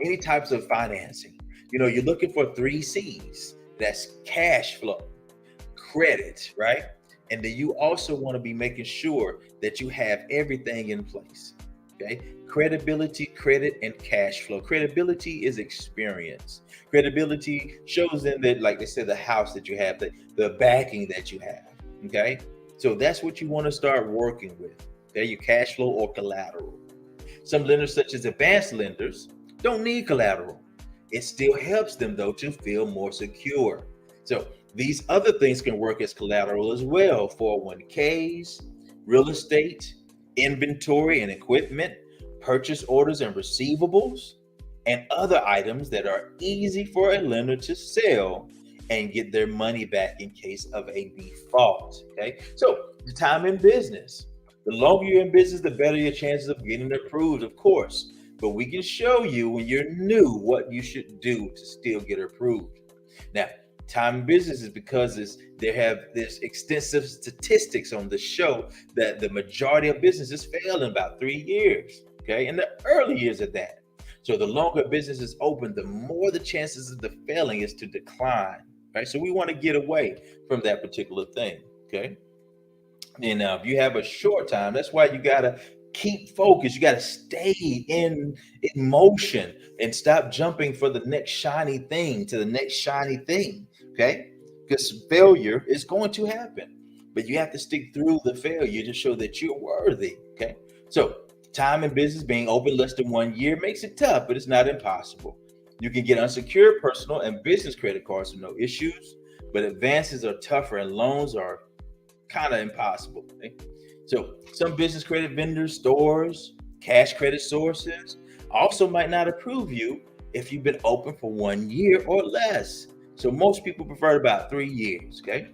any types of financing, you're looking for 3 C's. That's cash flow, credit, right? And then you also want to be making sure that you have everything in place, okay? Credibility, credit, and cash flow. Credibility is experience. Credibility shows in that, like they said, the house that you have, the backing that you have, okay? So that's what you want to start working with, okay? Your cash flow or collateral. Some lenders, such as advanced lenders, don't need collateral. It still helps them, though, to feel more secure. So these other things can work as collateral as well: 401ks, real estate, inventory and equipment, purchase orders and receivables, and other items that are easy for a lender to sell and get their money back in case of a default. Okay, so the time in business. The longer you're in business, the better your chances of getting approved, of course. But we can show you when you're new what you should do to still get approved. Now, time in business is because there's extensive statistics on the show that the majority of businesses fail in about 3 years. Okay, in the early years of that. So the longer business is open, the more the chances of the failing is to decline. Right. So we want to get away from that particular thing. Okay. And if you have a short time, that's why you gotta keep focused. You gotta stay in motion and stop jumping for the next shiny thing to the next shiny thing. Okay, because failure is going to happen, but you have to stick through the failure to show that you're worthy. Okay, so time in business being open less than 1 year makes it tough, but it's not impossible. You can get unsecured personal and business credit cards with no issues, but advances are tougher and loans are kind of impossible. Okay? So some business credit vendors, stores, cash credit sources also might not approve you if you've been open for 1 year or less. So most people prefer about 3 years. Okay.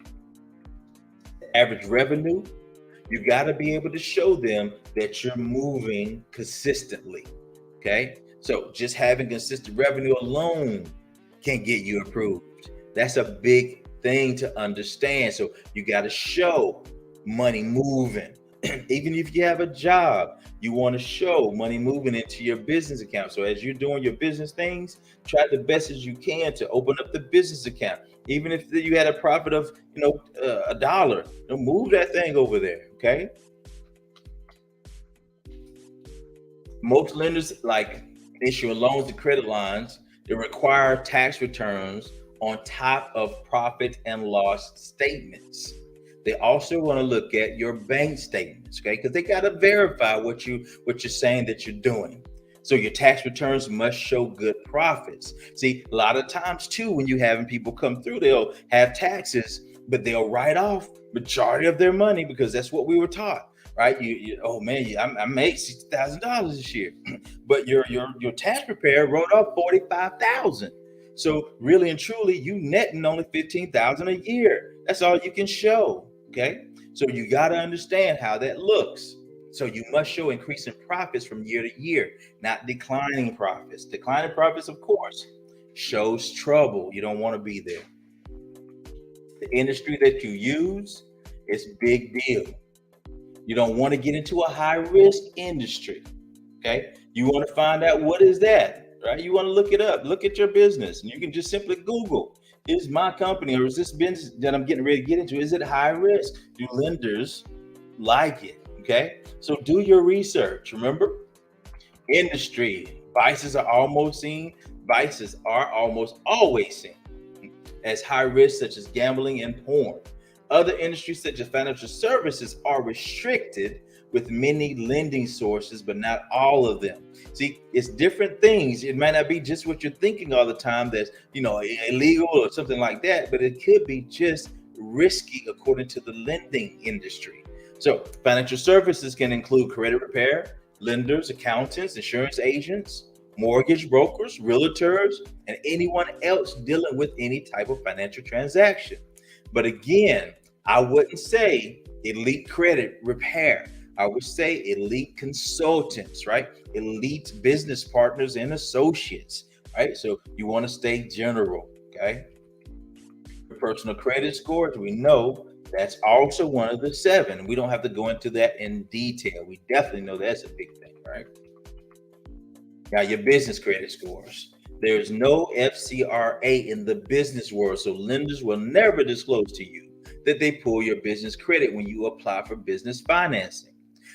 Average revenue, you got to be able to show them that you're moving consistently. Okay. So just having consistent revenue alone can get you approved. That's a big thing to understand. So you got to show money moving. Even if you have a job, you want to show money moving into your business account. So as you're doing your business things, try the best as you can to open up the business account. Even if you had a profit of $1, move that thing over there. Okay. Most lenders like issuing loans and credit lines, they require tax returns on top of profit and loss statements. They also want to look at your bank statements, okay? Because they got to verify what you're saying that you're doing. So your tax returns must show good profits. See, a lot of times too, when you having people come through, they'll have taxes, but they'll write off majority of their money because that's what we were taught. Right? I made $60,000 this year, but your tax preparer wrote off $45,000. So really and truly, you netting only $15,000 a year. That's all you can show. Okay, so you got to understand how that looks. So you must show increasing profits from year to year, not declining profits. Declining profits, of course, shows trouble. You don't want to be there. The industry that you use is big deal. You don't want to get into a high risk industry. Okay. You want to find out what is that, right? You want to look it up, look at your business, and you can just simply Google, is my company or is this business that I'm getting ready to get into, is it high risk? Do lenders like it? Okay. So do your research. Remember, industry vices are almost always seen as high risk, such as gambling and porn. Other industries such as financial services are restricted with many lending sources, but not all of them. See, it's different things. It might not be just what you're thinking all the time that's, illegal or something like that, but it could be just risky according to the lending industry. So financial services can include credit repair, lenders, accountants, insurance agents, mortgage brokers, realtors, and anyone else dealing with any type of financial transaction. But again, I wouldn't say elite credit repair. I would say elite consultants, right? Elite business partners and associates, right? So you want to stay general, okay? The personal credit scores, we know that's also one of the 7. We don't have to go into that in detail. We definitely know that's a big thing, right? Now, your business credit scores. There is no FCRA in the business world, so lenders will never disclose to you that they pull your business credit when you apply for business financing.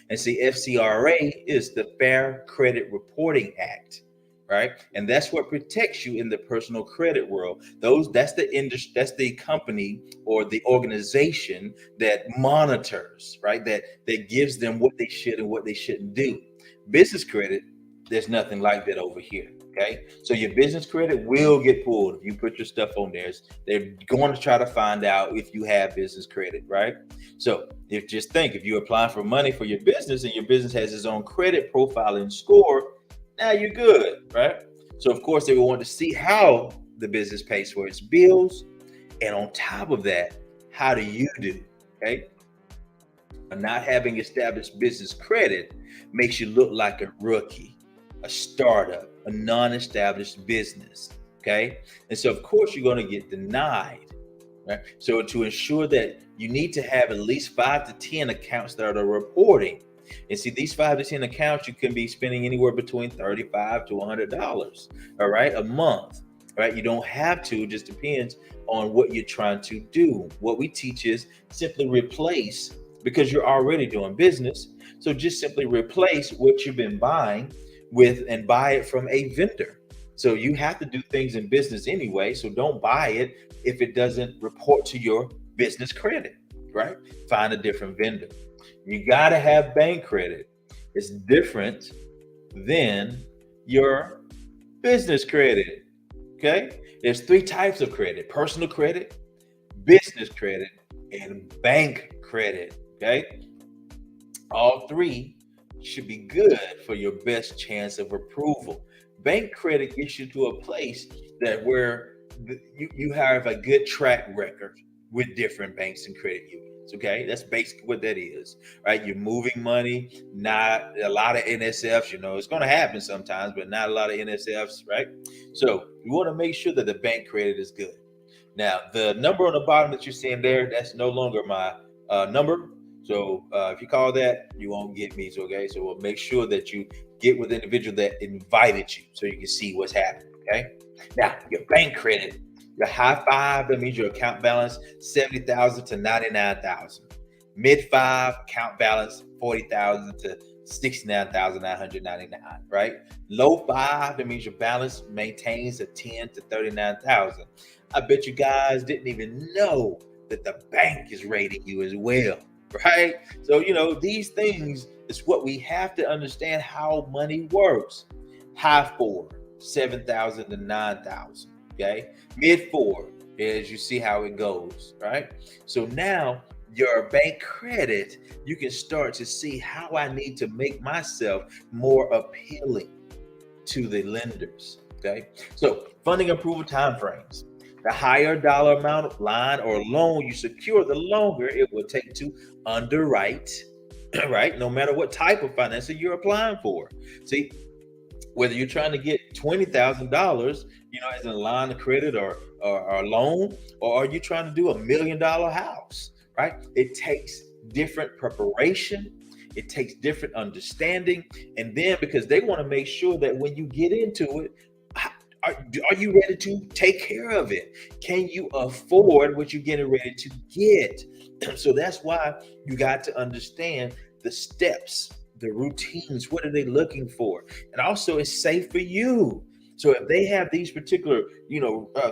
And see, FCRA is the Fair Credit Reporting Act, right? And that's what protects you in the personal credit world. That's the industry, that's the company or the organization that monitors, right? That gives them what they should and what they shouldn't do. Business credit, there's nothing like that over here. Okay, so your business credit will get pulled if you put your stuff on there. They're going to try to find out if you have business credit, right? So if you apply for money for your business and your business has its own credit profile and score, now you're good, right? So of course they will want to see how the business pays for its bills. And on top of that, how do you do? Okay. Not having established business credit makes you look like a rookie, a startup, a non-established business. Okay. And so of course you're going to get denied. Right. So to ensure that, you need to have at least 5 to 10 accounts that are reporting. And see, these 5 to 10 accounts, you can be spending anywhere between $35 to $100, all right, a month, right? You don't have to, just depends on what you're trying to do. What we teach is simply replace, because you're already doing business. So just simply replace what you've been buying with and buy it from a vendor. So you have to do things in business anyway. So don't buy it if it doesn't report to your business credit, right? Find a different vendor. You got to have bank credit. It's different than your business credit. Okay. There's 3 types of credit: personal credit, business credit, and bank credit. Okay. All 3 should be good for your best chance of approval. Bank credit gets you to a place that where you have a good track record with different banks and credit unions. Okay, that's basically what that is, right? You're moving money, not a lot of NSFs. It's going to happen sometimes, but not a lot of NSFs, right? So you want to make sure that the bank credit is good. Now, the number on the bottom that you're seeing there, that's no longer my number. So if you call that, you won't get me. So, okay, so we'll make sure that you get with the individual that invited you so you can see what's happening. Okay. Now, your bank credit, your high 5, that means your account balance 70,000 to 99,000. Mid 5, account balance 40,000 to 69,999, right? Low 5, that means your balance maintains at 10 to 39,000. I bet you guys didn't even know that the bank is rating you as well, right? So, these things is what we have to understand how money works. High 4, 7,000 to 9,000. Okay. Mid 4, as you see how it goes, right? So now your bank credit, you can start to see how I need to make myself more appealing to the lenders. Okay. So funding approval timeframes. The higher dollar amount of line or loan you secure, the longer it will take to underwrite, right? No matter what type of financing you're applying for. See, whether you're trying to get $20,000, as a line of credit or a loan, or are you trying to do $1 million house, right? It takes different preparation. It takes different understanding. And then because they want to make sure that when you get into it, are you ready to take care of it? Can you afford what you're getting ready to get? So that's why you got to understand the steps, the routines. What are they looking for? And also it's safe for you. So if they have these particular,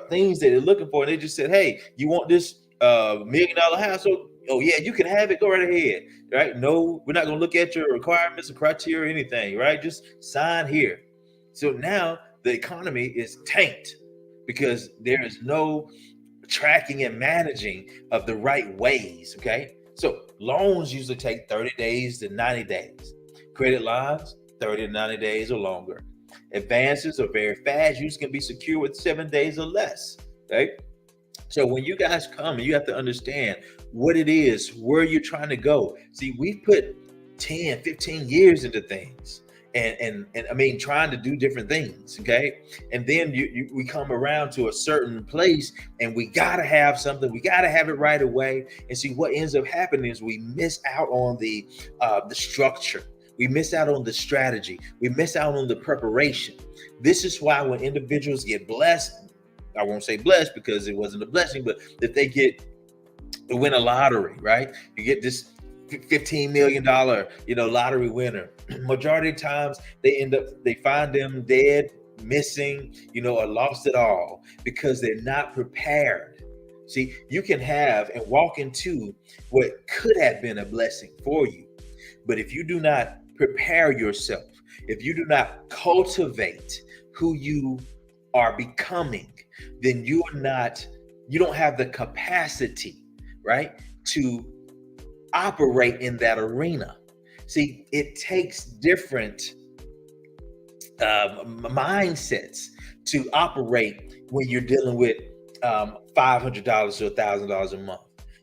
things that they're looking for, and they just said, hey, you want this $1 million house? So, oh yeah, you can have it. Go right ahead. Right? No, we're not going to look at your requirements or criteria or anything, right? Just sign here. So now the economy is tanked because there is no tracking and managing of the right ways. Okay. So loans usually take 30 days to 90 days. Credit lines, 30 to 90 days or longer. Advances are very fast. You can be secure with 7 days or less. Right. So when you guys come, you have to understand what it is, where you're trying to go. See, we've put 10, 15 years into things. And I mean, trying to do different things, okay? And then we come around to a certain place and we gotta have something. We gotta have it right away. And see, what ends up happening is we miss out on the structure. We miss out on the strategy. We miss out on the preparation. This is why when individuals get blessed, I won't say blessed because it wasn't a blessing, but if they win a lottery, right? You get this $15 million, lottery winner. Majority of times they find them dead, missing, or lost it all because they're not prepared. See, you can have and walk into what could have been a blessing for you. But if you do not prepare yourself, if you do not cultivate who you are becoming, then you don't have the capacity, right, to operate in that arena. See, it takes different mindsets to operate when you're dealing with $500 to $1,000 a month,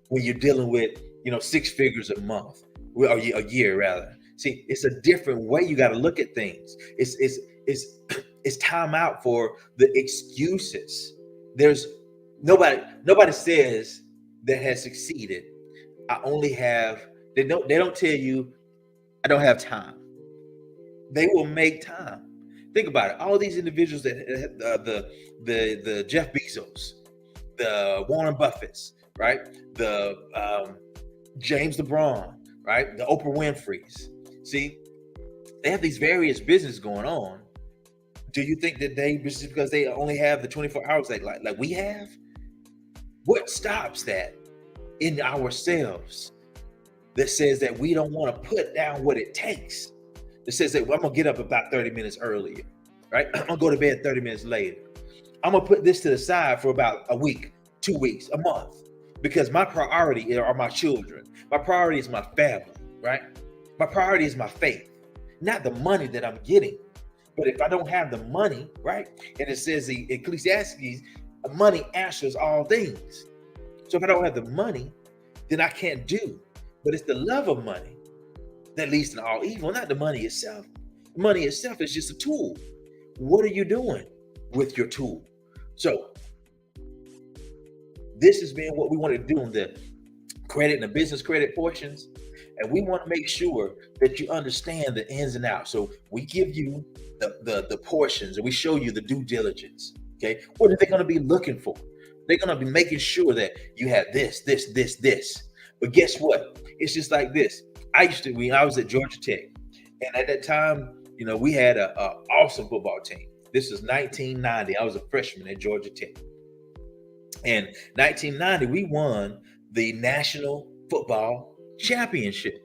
when you're dealing with 6 figures a month or a year rather. See, it's a different way you got to look at things. It's time out for the excuses. There's nobody says that has succeeded, I only have, they don't tell you I don't have time. They will make time. Think about it. All these individuals that the Jeff Bezos, the Warren Buffetts, right? The James LeBron, right? The Oprah Winfrey's. See, they have these various businesses going on. Do you think that just because they only have the 24 hours like we have? What stops that in ourselves that says that we don't want to put down what it takes? That says that I'm gonna get up about 30 minutes earlier, right? I'm gonna go to bed 30 minutes later. I'm gonna put this to the side for about a week, 2 weeks, a month, because my priority are my children. My priority is my family, right? My priority is my faith, not the money that I'm getting. But if I don't have the money, right? And it says the Ecclesiastes, money answers all things. So if I don't have the money, then I can't do. But it's the love of money that leads to all evil, not the money itself. Money itself is just a tool. What are you doing with your tool? So this has been what we want to do in the credit and the business credit portions. And we want to make sure that you understand the ins and outs. So we give you the portions and we show you the due diligence. Okay. What are they going to be looking for? They're going to be making sure that you have this. But guess what? It's just like this. When I was at Georgia Tech, and at that time, we had an awesome football team. This was 1990. I was a freshman at Georgia Tech. And 1990, we won the National Football Championship.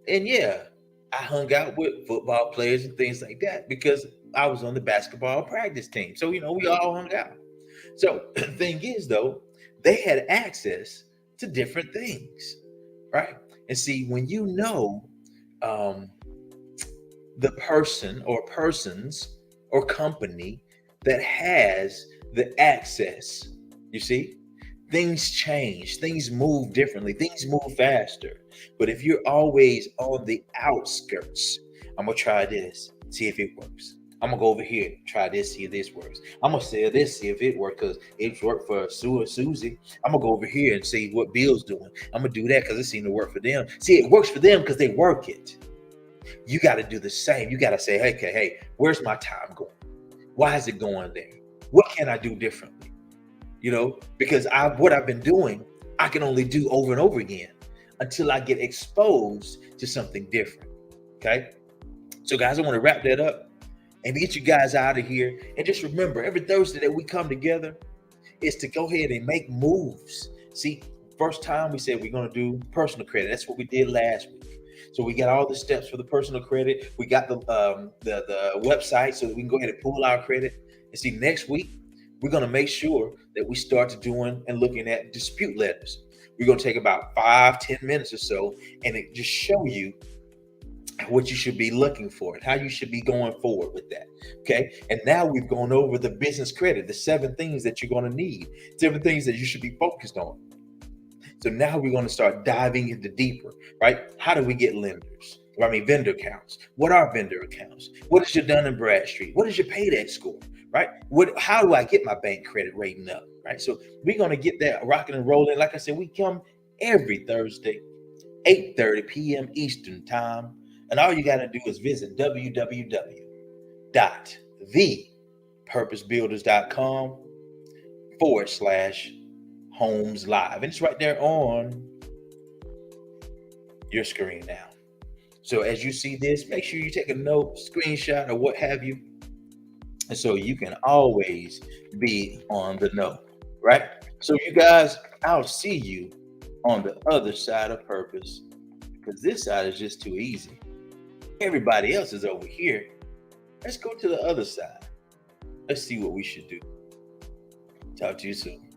And yeah, I hung out with football players and things like that because I was on the basketball practice team. So, we all hung out. So the thing is, though, they had access to different things, right? And see, when the person or persons or company that has the access, you see, things change, things move differently, things move faster. But if you're always on the outskirts, I'm gonna try this, see if it works. I'm gonna go over here, try this, see if this works. I'm gonna sell this, see if it works, because it's worked for Sue or Susie. I'm gonna go over here and see what Bill's doing. I'm gonna do that because it seemed to work for them. See, it works for them because they work it. You got to do the same. You got to say, hey, where's my time going? Why is it going there? What can I do differently? Because what I've been doing, I can only do over and over again until I get exposed to something different. Okay. So guys, I want to wrap that up and get you guys out of here. And just remember, every Thursday that we come together is to go ahead and make moves. See, first time we said we're going to do personal credit. That's what we did last week. So we got all the steps for the personal credit. We got the website so that we can go ahead and pull our credit. And see, next week, we're going to make sure that we start doing and looking at dispute letters. We're going to take about 5-10 minutes or so and it just show you what you should be looking for and how you should be going forward with that. Okay. And now we've gone over the business credit, the 7 things that you're going to need, 7 things that you should be focused on. So now we're going to start diving into deeper, right? How do we get lenders? Vendor accounts. What are vendor accounts? What is your Dun & Bradstreet? What is your Paydex score, right? How do I get my bank credit rating up, right? So we're going to get that rocking and rolling. Like I said, we come every Thursday, 8:30 p.m. Eastern time. And all you got to do is visit www.thepurposebuilders.com/Homes Live. And it's right there on your screen now. So as you see this, make sure you take a note, screenshot, or what have you. And so you can always be on the know, right? So you guys, I'll see you on the other side of purpose, because this side is just too easy. Everybody else is over here. Let's go to the other side. Let's see what we should do. Talk to you soon.